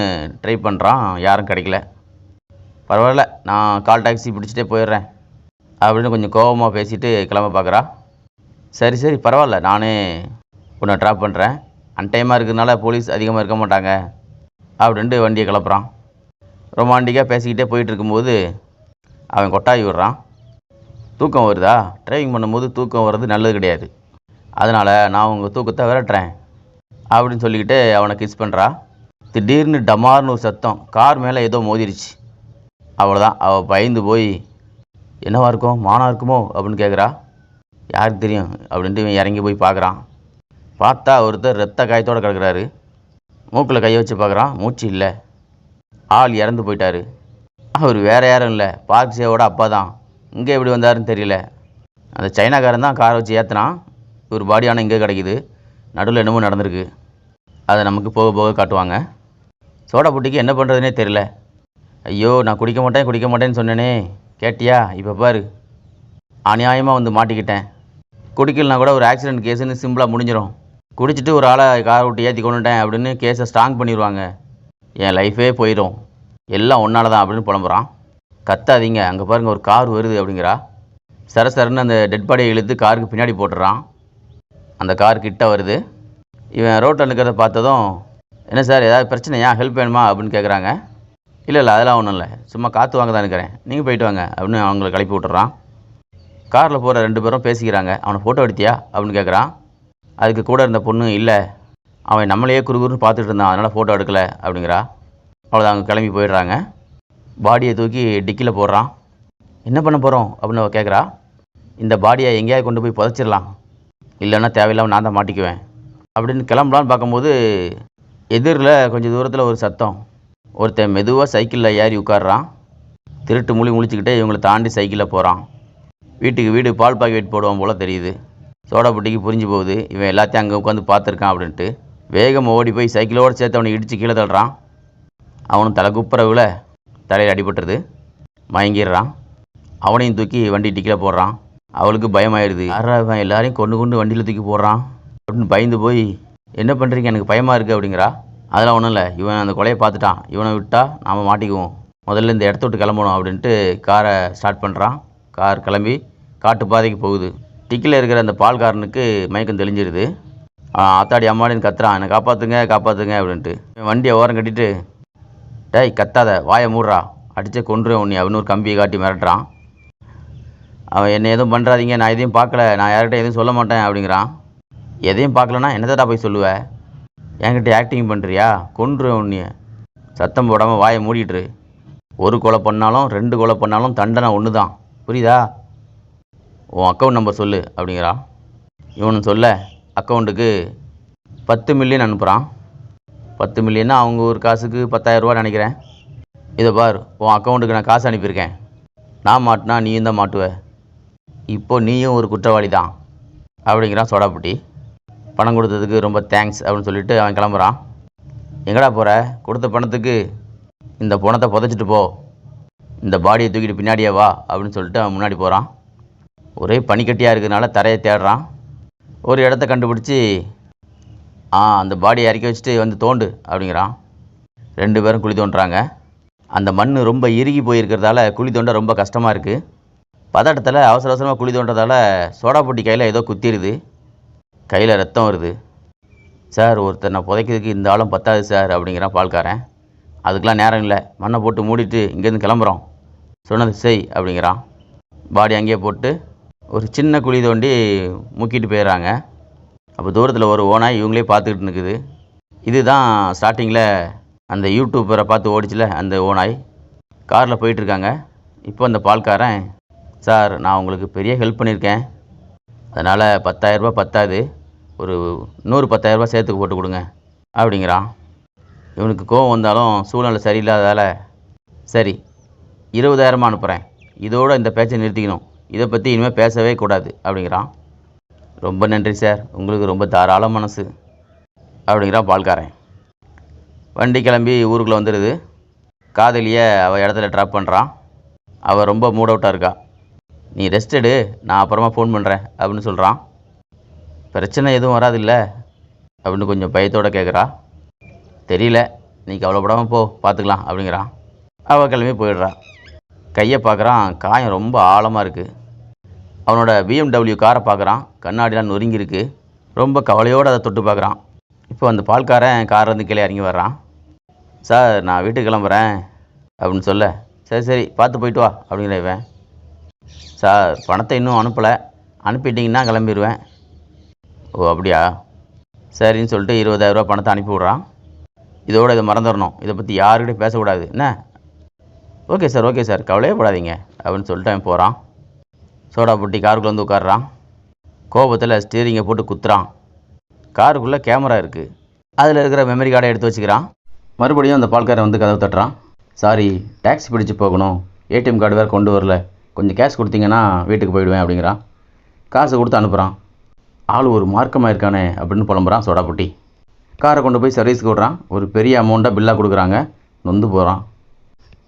ட்ரை பண்ணுறான். யாரும் கிடைக்கல. பரவாயில்ல, நான் கால் டாக்ஸி பிடிச்சிட்டே போயிடுறேன் அப்படின்னு கொஞ்சம் கோபமாக பேசிட்டு கிளம்ப பார்க்குறா. சரி சரி பரவாயில்ல, நானே உன்னை ட்ராப் பண்ணுறேன், அன்டைமாக இருக்கிறதுனால போலீஸ் அதிகமாக இருக்க மாட்டாங்க அப்படின்ட்டு வண்டியை கிளப்புறான். ரொமான்டிக்காக பேசிக்கிட்டே போயிட்டு இருக்கும்போது அவன் கொட்டாய் விடுறான். தூக்கம் வருதா, டிரைவிங் பண்ணும்போது தூக்கம் வர்றது நல்லது கிடையாது, அதனால் நான் உங்கள் தூக்கத்தை விரட்டுறேன் அப்படின்னு சொல்லிக்கிட்டு அவனை கிஸ் பண்ணுறா. திடீர்னு டமார்னு ஒரு சத்தம், கார் மேலே ஏதோ மோதிருச்சு. அவ்வளோதான், அவள் பயந்து போய் என்னவா இருக்கும், மானா இருக்குமோ அப்படின்னு கேட்குறா. யாருக்கு தெரியும் அப்படின்ட்டு இவன் இறங்கி போய் பார்க்குறான். பார்த்தா ஒருத்தர் ரத்த காயத்தோடு கிடக்குறாரு. மூக்கில் கையை வச்சு பார்க்குறான், மூச்சு இல்லை, ஆள் இறந்து போயிட்டார். அவர் வேறு யாரும் இல்லை, பார்க் சேவோட அப்பா தான். இங்கே எப்படி வந்தாருன்னு தெரியல. அந்த சைனாக்காரன் தான் காரை வச்சு ஏற்றினான். ஒரு பாடியான இங்கே கிடைக்குது, நடுவில் என்னமோ நடந்திருக்கு, அதை நமக்கு போக போக காட்டுவாங்க. சோடா புட்டிக்கு என்ன பண்ணுறதுனே தெரியல. ஐயோ, நான் குடிக்க மாட்டேன்னு சொன்னேனே, கேட்டியா, இப்போ பாரு, அநியாயமாக வந்து மாட்டிக்கிட்டேன். குடிக்கலனா கூட ஒரு ஆக்சிடென்ட் கேஸுன்னு சிம்பிளாக முடிஞ்சிடும். குடிச்சிட்டு ஒரு ஆளை காரை விட்டு ஏற்றி கொண்டுட்டேன் அப்படின்னு கேஸை ஸ்ட்ராங் பண்ணிடுவாங்க, என் லைஃபே போயிடும், எல்லாம் ஒன்றால் தான் அப்படின்னு புலம்புறான். கத்தாதீங்க, அங்கே பாருங்கள் ஒரு கார் வருது அப்படிங்கிறா. சரசரன்னு அந்த டெட் பாடியை இழுத்து காருக்கு பின்னாடி போட்டுறான். அந்த கார் கிட்ட வருது. இவன் ரோட்டில் நிற்கிறத பார்த்ததும், என்ன சார் ஏதாவது பிரச்சனையா, ஹெல்ப் வேணுமா அப்படின்னு கேட்குறாங்க. இல்லை அதெல்லாம் ஒன்றும் இல்லை, சும்மா காற்று வாங்க தான் இருக்கிறேன், நீங்கள் போயிட்டு வாங்க அப்படின்னு அவங்கள கிளப்பி விட்டுறான். காரில் போகிற 2 பேரும் பேசிக்கிறாங்க. அவனை ஃபோட்டோ எடுத்தியா அப்படின்னு கேட்குறான். அதுக்கு கூட இருந்த பொண்ணு, இல்லை அவன் நம்மளையே குறுகுறுன்னு பார்த்துட்டு இருந்தான், அதனால் ஃபோட்டோ எடுக்கலை அப்படிங்கிறா. அவ்வளோதான், அவங்க கிளம்பி போயிடுறாங்க. பாடியை தூக்கி டிக்கியில் போடுறான். என்ன பண்ண போகிறோம் அப்படின்னு அவள் கேட்குறா. இந்த பாடியை எங்கேயாவது கொண்டு போய் புதைச்சிடலாம், இல்லைன்னா தேவையில்லாமல் நான் தான் மாட்டிக்குவேன் அப்படின்னு கிளம்பலான்னு பார்க்கும்போது எதிரில் கொஞ்சம் தூரத்தில் ஒரு சத்தம். ஒருத்தன் மெதுவாக சைக்கிளில் ஏறி உட்காடுறான். திருட்டு முழிச்சுக்கிட்டே இவங்களை தாண்டி சைக்கிளில் போகிறான். வீட்டுக்கு வீடு பால் பாக்கெட் போடுவான் போல் தெரியுது. சோடா புட்டிக்கு புரிஞ்சு போகுது இவன் எல்லாத்தையும் அங்கே உட்காந்து பார்த்துருக்கான் அப்படின்ட்டு. வேகமாக ஓடி போய் சைக்கிளோடு சேர்த்து அவனை இடித்து கீழே தள்ளுறான். அவனும் தலை குப்புறவில் தலையில் அடிபட்டுருது, மயங்கிடுறான். அவனையும் தூக்கி வண்டி டிக்கில் போடுறான். அவளுக்கு பயமாயிடுது. யாராவன் எல்லாரையும் கொண்டு வண்டியில் தூக்கி போடுறான் அப்படின்னு பயந்து போய், என்ன பண்ணுறீங்க, எனக்கு பயமாக இருக்குது அப்படிங்கிறா. அதெல்லாம் ஒன்றும் இல்லை, இவன் அந்த கொலையை பார்த்துட்டான், இவனை விட்டால் நாம் மாட்டிக்குவோம், முதல்ல இந்த இடத்த விட்டு கிளம்பணும் அப்படின்ட்டு காரை ஸ்டார்ட் பண்ணுறான். கார் கிளம்பி காட்டு பாதைக்கு போகுது. டிக்கில் இருக்கிற அந்த பால்காரனுக்கு மயக்கம் தெளிஞ்சிருது. ஆத்தாடி அம்மாடின்னு கத்துறான், என்னை காப்பாற்றுங்க அப்படின்ட்டு. வண்டியை ஓரம் கட்டிட்டு, டேய் கத்தாத, வாயை மூடுறா, அடித்தே கொன்றுவேன் உன்னை அப்படின்னு ஒரு கம்பியை காட்டி மிரட்டுறான். அவன் என்னை எதுவும் பண்ணுறாதீங்க, நான் எதையும் பார்க்கல, நான் யார்கிட்ட எதுவும் சொல்ல மாட்டேன் அப்படிங்கிறான். எதையும் பார்க்கலன்னா என்னதாடா போய் சொல்லுவேன், என்கிட்ட ஆக்டிங் பண்ணுறியா, கொன்றுவேன் உன்னைய, சத்தம் போடாமல் வாயை மூடிட்டுரு, ஒரு கொலை பண்ணாலும் 2 கொலை பண்ணாலும் தண்டனை ஒன்று தான், புரியுதா, உன் அக்கௌண்ட் நம்பர் சொல்லு அப்படிங்கிறான். இவனு சொல்ல அக்கௌண்ட்டுக்கு 10 மில்லியன் அனுப்புகிறான். 10 மில்லியன்னா அவங்க ஒரு காசுக்கு 10,000 ரூபா நினைக்கிறேன். இதை பார், உன் அக்கௌண்ட்டுக்கு நான் காசு அனுப்பியிருக்கேன், நான் மாட்டினா நீயும் தான் மாட்டுவ, இப்போ நீயும் ஒரு குற்றவாளி தான் அப்படிங்கிறான் சோடாப்புட்டி. பணம் கொடுத்ததுக்கு ரொம்ப தேங்க்ஸ் அப்படின்னு சொல்லிட்டு அவன் கிளம்புறான். எங்கடா போகிற, கொடுத்த பணத்துக்கு இந்த பணத்தை புதைச்சிட்டு போ, இந்த பாடியை தூக்கிட்டு பின்னாடியே வா அப்படின்னு சொல்லிட்டு அவன் முன்னாடி போகிறான். ஒரே பனிக்கட்டியாக இருக்கிறதுனால தரையை தேடுறான். ஒரு இடத்த கண்டுபிடிச்சி அந்த பாடியை இறக்கி வச்சுட்டு வந்து தோண்டு அப்படிங்கிறான். 2 பேரும் குழி தோண்டுறாங்க. அந்த மண் ரொம்ப இறுகி போயிருக்கிறதால குழி தோண்ட ரொம்ப கஷ்டமாக இருக்குது. பதட்டத்தில் அவசரமாக குழி தோன்றதால சோடாப்புட்டி கையில் ஏதோ குத்திடுது, கையில் ரத்தம் வருது. சார், ஒருத்தர் புதைக்கிறதுக்கு இந்த ஆளும் பத்தாது சார் அப்படிங்கிறான் பால்காரன். அதுக்கெலாம் நேரம் இல்லை, மண்ணை போட்டு மூடிட்டு இங்கேருந்து கிளம்புறோம், சொன்னது செய் அப்படிங்கிறான். பாடி அங்கேயே போட்டு ஒரு சின்ன குழி தோண்டி முக்கிட்டு போயிடுறாங்க. அப்போ தூரத்தில் ஒரு ஓனாய் இவங்களே பார்த்துக்கிட்டு நிற்குது. இதுதான் ஸ்டார்டிங்கில் அந்த யூடியூப்பரை பார்த்து ஓடிச்சில அந்த ஓனாய். காரில் போயிட்டுருக்காங்க. இப்போ அந்த பால்காரன், சார் நான் உங்களுக்கு பெரிய ஹெல்ப் பண்ணியிருக்கேன், அதனால் 10,000 ரூபா பத்தாது, ஒரு இன்னொரு 10,000 ரூபா சேர்த்துக்கு போட்டு கொடுங்க அப்படிங்கிறான். இவனுக்கு கோவம் வந்தாலும் சூழ்நிலை சரியில்லாதால, சரி 20,000 அனுப்புகிறேன், இதோடு இந்த பேச்சை நிறுத்திக்கணும், இதை பற்றி இனிமேல் பேசவே கூடாது அப்படிங்கிறான். ரொம்ப நன்றி சார், உங்களுக்கு ரொம்ப தாராள மனசு அப்படிங்கிறான் பால்காரன். வண்டி கிளம்பி ஊருக்குள்ளே வந்துடுது. காதலியை அவள் இடத்துல ட்ராப் பண்ணுறான். அவள் ரொம்ப மூட் அவுட்டாக இருக்கா. நீ ரெஸ்ட் எடு, நான் அப்புறமா ஃபோன் பண்ணுறேன் அப்படின்னு சொல்கிறான். பிரச்சனை எதுவும் வராதில்ல அப்படின்னு கொஞ்சம் பயத்தோடு கேட்குறா. தெரியல, நீ கவலைப்படாமல் போ, பார்த்துக்கலாம் அப்படிங்கிறான். அவள் கிளம்பி போயிடுறா. கையை பார்க்குறான், காயம் ரொம்ப ஆழமாக இருக்குது. அவனோட BMW காரை பார்க்குறான், கண்ணாடிலாம் நொறுங்கியிருக்கு. ரொம்ப கவலையோடு அதை தொட்டு பார்க்குறான். இப்போ அந்த பால்காரன் கார்லேருந்து கீழே இறங்கி வர்றான். சார் நான் வீட்டுக்கு கிளம்புறேன் அப்படின்னு சொல்ல, சரி பார்த்து போயிட்டு வா அப்படிங்கிற இவன். சார் பணத்தை இன்னும் அனுப்பலை, அனுப்பிட்டிங்கன்னா கிளம்பிடுவேன். ஓ அப்படியா, சரின்னு சொல்லிட்டு 20,000 ரூபா பணத்தை அனுப்பி விட்றான். இதோடு இதை மறந்துடணும், இதை பற்றி யாருக்கிட்டையும் பேசக்கூடாது என்ன. ஓகே சார் கவலையே படாதீங்க அப்படின்னு சொல்லிட்டு அவன் போகிறான். சோடாப்புட்டி காருக்குள்ளே வந்து உட்காடுறான். கோபத்தில் ஸ்டீரிங்கை போட்டு குத்துறான். காருக்குள்ளே கேமரா இருக்குது, அதில் இருக்கிற மெமரி கார்டை எடுத்து வச்சுக்கிறான். மறுபடியும் அந்த பால்காரன் வந்து கதவு தட்டுறான். சாரி, டாக்ஸி பிடிச்சி போகணும், ஏடிஎம் கார்டு வேறு கொண்டு வரல, கொஞ்சம் கேஷ் கொடுத்தீங்கன்னா வீட்டுக்கு போயிடுவேன் அப்படிங்கிறான். காசு கொடுத்து அனுப்புகிறான். ஆள் ஒரு மார்க்கமாக இருக்கானே அப்படின்னு புலம்புறான் சோடாப்புட்டி. காரை கொண்டு போய் சர்வீஸுக்கு விட்றான். ஒரு பெரிய அமௌண்ட்டாக பில்லாக கொடுக்குறாங்க. நொந்து போகிறான்.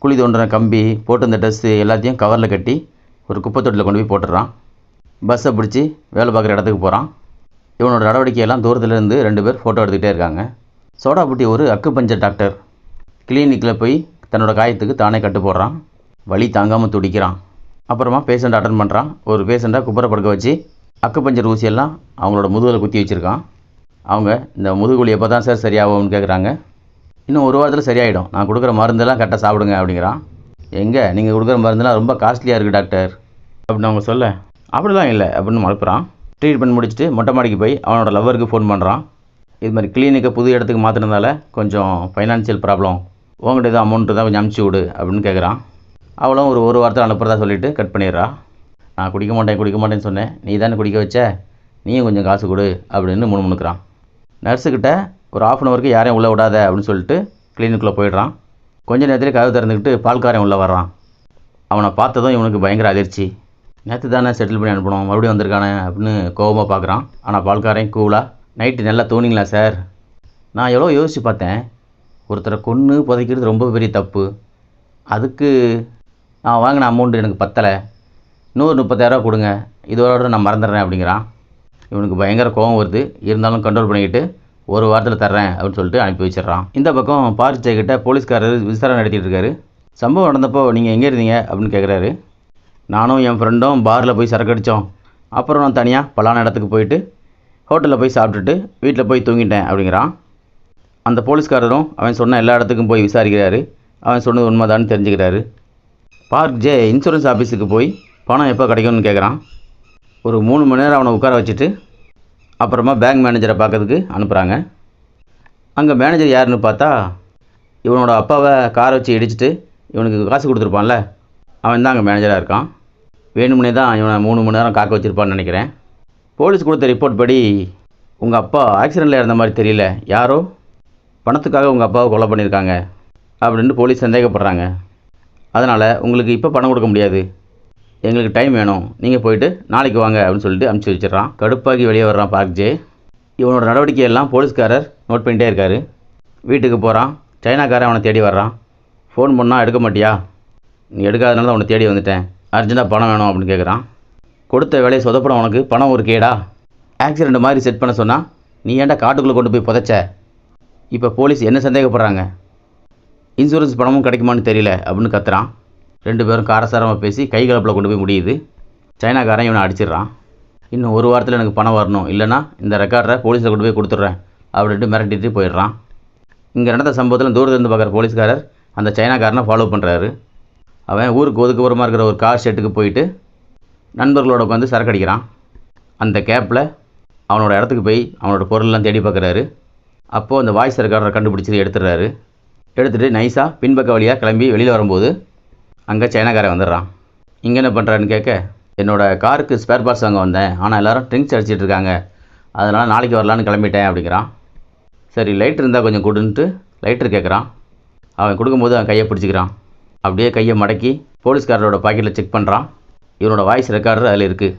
குழி தோண்டுற கம்பி போட்டு இந்த ட்ரெஸ்ஸு எல்லாத்தையும் கவரில் கட்டி ஒரு குப்பை தொட்டியில் கொண்டு போய் போட்டுடுறான். பஸ்ஸை பிடிச்சி வேலை பார்க்குற இடத்துக்கு போகிறான். இவனோட நடவடிக்கையெல்லாம் தூரத்துலேருந்து 2 பேர் ஃபோட்டோ எடுத்துக்கிட்டே இருக்காங்க. சோடாப்புட்டி ஒரு அக்குபஞ்சர் டாக்டர். கிளினிக்கில் போய் தன்னோட காயத்துக்கு தானே கட்டு போடுறான். வலி தாங்காமல் துடிக்கிறான். அப்புறமா பேஷண்ட் அட்டன் பண்ணுறான். ஒரு பேஷண்ட்டாக குப்புற படுக்க வச்சு அக்குபஞ்சர் ஊசியெல்லாம் அவங்களோட முதுகில் குத்தி வச்சுருக்கான். அவங்க இந்த முதுகுவலி எப்போ தான் சார் சரியாகும்னு கேட்குறாங்க. இன்னும் 1 வாரத்தில் சரியாயிடும், நான் கொடுக்குற மருந்தெல்லாம் கரெக்டாக சாப்பிடுங்க அப்படிங்கிறான். எங்கே நீங்கள் கொடுக்குற மருந்தெல்லாம் ரொம்ப காஸ்ட்லியாக இருக்குது டாக்டர் அப்படின்னு அவங்க சொல்ல, அப்படிலாம் இல்லை அப்படின்னு மறுப்புறான். ட்ரீட்மெண்ட் முடிச்சுட்டு மொட்டை மாடிக்கு போய் அவனோட லவ்வருக்கு ஃபோன் பண்ணுறான். இது மாதிரி கிளினிக்கை புது இடத்துக்கு மாற்றினதால கொஞ்சம் ஃபைனான்சியல் ப்ராப்ளம், உங்கள்கிட்ட எதுவும் அமௌண்ட்டு தான் கொஞ்சம் அமுச்சு விடு அப்படின்னு கேட்குறான். அவளும் ஒரு வாரத்தில் அனுப்புறதா சொல்லிவிட்டு கட் பண்ணிடுறா. நான் குடிக்க மாட்டேன்னு சொன்னேன், நீ தானே குடிக்க வச்ச, நீயும் கொஞ்சம் காசு கொடு அப்படின்னு முணுமுணுக்கிறான். நர்ஸுக்கிட்ட ஒரு ½ அன் ஹவருக்கு யாரையும் உள்ளே விடாத அப்படின்னு சொல்லிட்டு கிளினிக்குள்ளே போயிடுறான். கொஞ்ச நேரத்துலேயே கதவு திறந்துக்கிட்டு பால்காரன் உள்ளே வர்றான். அவனை பார்த்ததும் இவனுக்கு பயங்கர அதிர்ச்சி. நேற்று தானே செட்டில் பண்ணி அனுப்பணும், மறுபடியும் வந்திருக்கானே அப்படின்னு கோபமாக பார்க்குறான். ஆனால் பால்காரன் கூலாக, நைட்டு நல்லா தூணிங்களா சார்? நான் எவ்வளோ யோசித்து பார்த்தேன், ஒருத்தரை கொன்று புதைக்கிறது ரொம்ப பெரிய தப்பு, அதுக்கு நான் வாங்கின அமௌண்ட்டு எனக்கு பத்தலை, இன்னொரு 30,000 கொடுங்க, இதோட நான் மறந்துடுறேன் அப்படிங்கிறான். இவனுக்கு பயங்கர கோபம் வருது. இருந்தாலும் கண்ட்ரோல் பண்ணிக்கிட்டு ஒரு வாரத்தில் தர்றேன் அப்படின்னு சொல்லிட்டு அனுப்பி வச்சிடறான். இந்த பக்கம் பார்க் கிட்ட போலீஸ்காரர் விசாரணை நடத்திட்டு இருக்காரு. சம்பவம் நடந்தப்போ நீங்கள் எங்கே இருந்தீங்க அப்படின்னு கேட்குறாரு. நானும் என் ஃப்ரெண்டும் பாரில் போய் சரக்கு அடித்தோம், அப்புறம் நான் தனியாக பலான இடத்துக்கு போயிட்டு ஹோட்டலில் போய் சாப்பிட்டுட்டு வீட்டில் போய் தூங்கிட்டேன் அப்படிங்கிறான். அந்த போலீஸ்காரரும் அவன் சொன்ன எல்லா இடத்துக்கும் போய் விசாரிக்கிறாரு. அவன் சொன்னது உண்மைதான்னு தெரிஞ்சுக்கிறாரு. பார்க் ஜே இன்சூரன்ஸ் ஆஃபீஸுக்கு போய் பணம் எப்போ கிடைக்கும்னு கேட்குறான். ஒரு 3 மணி நேரம் அவனை உட்கார வச்சுட்டு அப்புறமா பேங்க் மேனேஜரை பார்க்கறதுக்கு அனுப்புகிறாங்க. அங்கே மேனேஜர் யாருன்னு பார்த்தா, இவனோட அப்பாவை காரை வச்சு இடிச்சிட்டு இவனுக்கு காசு கொடுத்துருப்பான்ல, அவன் தான் அங்கே மேனேஜராக இருக்கான். வேணுமுனே தான் இவனை 3 மணி நேரம் காக்க வச்சுருப்பான்னு நினைக்கிறேன். போலீஸ் கொடுத்த ரிப்போர்ட் படி உங்கள் அப்பா ஆக்சிடெண்ட்டில் இருந்த மாதிரி தெரியல, யாரோ பணத்துக்காக உங்கள் அப்பாவை கொலை பண்ணியிருக்காங்க அப்படின்னு போலீஸ் சந்தேகப்படுறாங்க. அதனால் உங்களுக்கு இப்போ பணம் கொடுக்க முடியாது, எங்களுக்கு டைம் வேணும், நீங்கள் போயிட்டு நாளைக்கு வாங்க அப்படின்னு சொல்லிட்டு அனுப்பிச்சி வச்சிடறான். கடுப்பாகி வெளியே வர்றான் பார்க் ஜே. இவனோட நடவடிக்கையெல்லாம் போலீஸ்காரர் நோட் பண்ணிகிட்டே இருக்கார். வீட்டுக்கு போகிறான். சைனாக்காரன் அவனை தேடி வர்றான். ஃபோன் பண்ணால் எடுக்க மாட்டியா, நீ எடுக்காதனால தான் அவனை தேடி வந்துட்டேன், அர்ஜென்ட்டாக பணம் வேணும் அப்படின்னு கேட்குறான். கொடுத்த வேலையை சொதப்படம், உனக்கு பணம் ஒரு கேடா, ஆக்சிடெண்ட் மாதிரி செட் பண்ண சொன்னால் நீ ஏன்டா காட்டுக்குள்ளே கொண்டு போய் புதைச்ச, இப்போ போலீஸ் என்ன சந்தேகப்படுறாங்க, இன்சூரன்ஸ் பணமும் கிடைக்குமான்னு தெரியல அப்படின்னு கத்துறான். 2 பேரும் காரசாரமாக பேசி கை கலப்பில் கொண்டு போய் முடியுது. சைனாக்காரன் இவனை அடிச்சிடுறான். இன்னும் 1 வாரத்தில் எனக்கு பணம் வரணும், இல்லைனா இந்த ரெக்கார்டரை போலீஸில் கொண்டு போய் கொடுத்துட்றேன் அப்படின்ட்டு மிரட்டிட்டு போயிடுறான். இங்கே நடந்த சம்பவத்தில் தூரத்துலேருந்து பார்க்குற போலீஸ்காரர் அந்த சைனாக்காரனை ஃபாலோ பண்ணுறாரு. அவன் ஊருக்கு ஒதுக்குப்புறமாக இருக்கிற ஒரு கார் ஷெட்டுக்கு போயிட்டு நண்பர்களோட உட்காந்து சரக்கு அடிக்கிறான். அந்த கேப்பில் அவனோட இடத்துக்கு போய் அவனோட பொருள்லாம் தேடி பார்க்குறாரு. அப்போது அந்த வாய்ஸ் ரெக்கார்டரை கண்டுபிடிச்சி எடுத்துடுறாரு. எடுத்துகிட்டு நைஸாக பின்பக்க வழியாக கிளம்பி வெளியில் வரும்போது அங்கே சைனாக்காரன் வந்துடுறான். இங்கே என்ன பண்ணுறான்னு கேட்க, என்னோடய காருக்கு ஸ்பேர் பார்ட்ஸ் வாங்க வந்தேன், ஆனால் எல்லோரும் ட்ரிங்க்ஸ் அடிச்சிட்டு இருக்காங்க, அதனால் நாளைக்கு வரலான்னு கிளம்பிட்டேன் அப்படிங்கிறான். சரி லைட்ரு இருந்தால் கொஞ்சம் கொடுன்ட்டு லைட்ரு கேட்குறான். அவன் கொடுக்கும்போது அவன் கையை பிடிச்சிக்கிறான். அப்படியே கையை மடக்கி போலீஸ்காரரோட பாக்கெட்டில் செக் பண்ணுறான். இவனோட வாய்ஸ் ரெக்கார்டர் அதில் இருக்குது.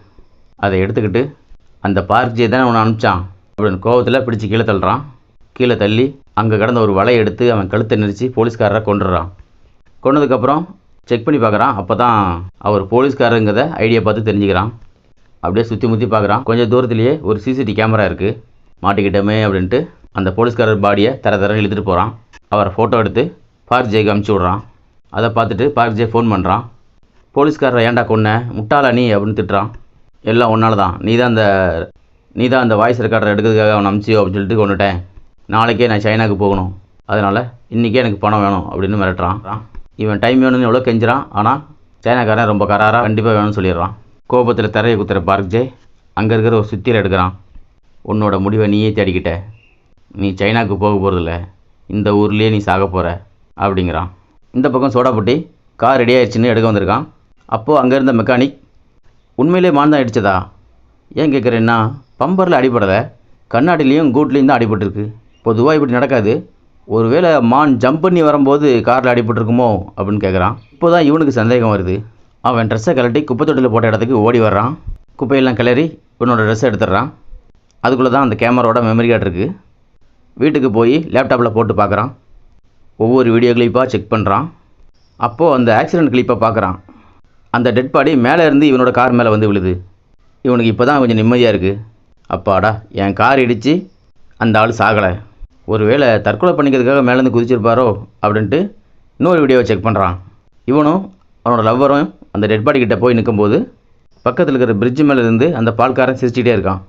அதை எடுத்துக்கிட்டு அந்த பார்க் ஜே தானே அவனை அனுப்பிச்சான் அப்படின்னு கோவத்தில் பிடிச்சி கீழே தள்ளுறான். கீழே தள்ளி அங்கே கிடந்த ஒரு வலையை எடுத்து அவன் கழுத்தை நெரிச்சு போலீஸ்காரரை கொண்டுடுறான். கொண்டதுக்கப்புறம் செக் பண்ணி பார்க்குறான். அப்போ தான் அவர் போலீஸ்காரங்கிறத ஐடியா பார்த்து தெரிஞ்சுக்கிறான். அப்படியே சுற்றி முற்றி பார்க்குறான். கொஞ்சம் தூரத்துலேயே ஒரு சிசிடிவி கேமரா இருக்குது. மாட்டிக்கிட்டோமே அப்படின்ட்டு அந்த போலீஸ்காரர் பாடியை தர இழுத்துட்டு போகிறான். அவரை ஃபோட்டோ எடுத்து பார்க் ஜேக்கு அனுப்பிச்சி விட்றான். அதை பார்த்துட்டு பார்க் ஜே ஃபோன் பண்ணுறான். போலீஸ்காரரை ஏன்டா கொன்ன, முட்டாளா நீ அப்படின்னு திட்டுறான். எல்லாம் ஒன்றால் தான், நீ தான் அந்த வாய்ஸ் ரெக்கார்டரை எடுக்கிறதுக்காக அவனை அனுப்பிச்சியோ அப்படின்னு சொல்லிட்டு கொண்டுட்டேன். நாளைக்கே நான் சைனாவுக்கு போகணும், அதனால் இன்றைக்கே எனக்கு பணம் வேணும் அப்படின்னு மிரட்டுறான். இவன் டைம் வேணும்னு எவ்வளோ கெஞ்சுறான். ஆனால் சைனாக்காரன் ரொம்ப கராராக கண்டிப்பாக வேணும்னு சொல்லிடுறான். கோபத்தில் தரையை குத்துற பார்க் ஜே அங்கே இருக்கிற ஒரு சுத்தியில் எடுக்கிறான். உன்னோட முடிவை நீயே தேடிக்கிட்ட, நீ சைனாவுக்கு போக போகிறதில்ல, இந்த ஊர்லேயே நீ சாக போகிற அப்படிங்கிறான். இந்த பக்கம் சோடாப்பட்டி கார் ரெடி ஆயிடுச்சுன்னு எடுக்க வந்திருக்கான். அப்போது அங்கே இருந்த மெக்கானிக், உண்மையிலே மான் தான் அடித்ததா, ஏன் கேட்குறேன்னா பம்பரில் அடிபடலை, கண்ணாடிலையும் கூட்லேயும் தான் அடிபட்டுருக்கு, பொதுவாக இப்படி நடக்காது, ஒருவேளை மான் ஜம்ப் பண்ணி வரும்போது காரில் அடிபட்டுருக்குமோ அப்படின்னு கேட்குறான். இப்போ தான் இவனுக்கு சந்தேகம் வருது. அவன் ட்ரெஸ்ஸை கழட்டி குப்பை தொட்டியில் போட்ட இடத்துக்கு ஓடி வர்றான். குப்பையெல்லாம் கிளறி இவனோட ட்ரெஸ்ஸை எடுத்துடுறான். அதுக்குள்ளே தான் அந்த கேமராவோட மெமரி கார்டு இருக்குது. வீட்டுக்கு போய் லேப்டாப்பில் போட்டு பார்க்குறான். ஒவ்வொரு வீடியோ கிளிப்பாக செக் பண்ணுறான். அப்போது அந்த ஆக்சிடெண்ட் கிளிப்பை பார்க்குறான். அந்த டெட் பாடி மேலே இருந்து இவனோட கார் மேலே வந்து விழுது. இவனுக்கு இப்போ தான் கொஞ்சம் நிம்மதியாக இருக்குது. அப்பாடா, என் கார் இடித்து அந்த ஆள் சாகலை, ஒருவேளை தற்கொலை பண்ணிக்கிறதுக்காக மேலேருந்து குதிச்சிருப்பாரோ அப்படின்ட்டு இன்னொரு வீடியோவை செக் பண்ணுறான். இவனும் அவனோட லவ்வரும் அந்த டெட் பாடி கிட்டே போய் நிற்கும்போது பக்கத்தில் இருக்கிற பிரிட்ஜு மேலே இருந்து அந்த பால்காரன் சிரிச்சிட்டே இருக்கான்.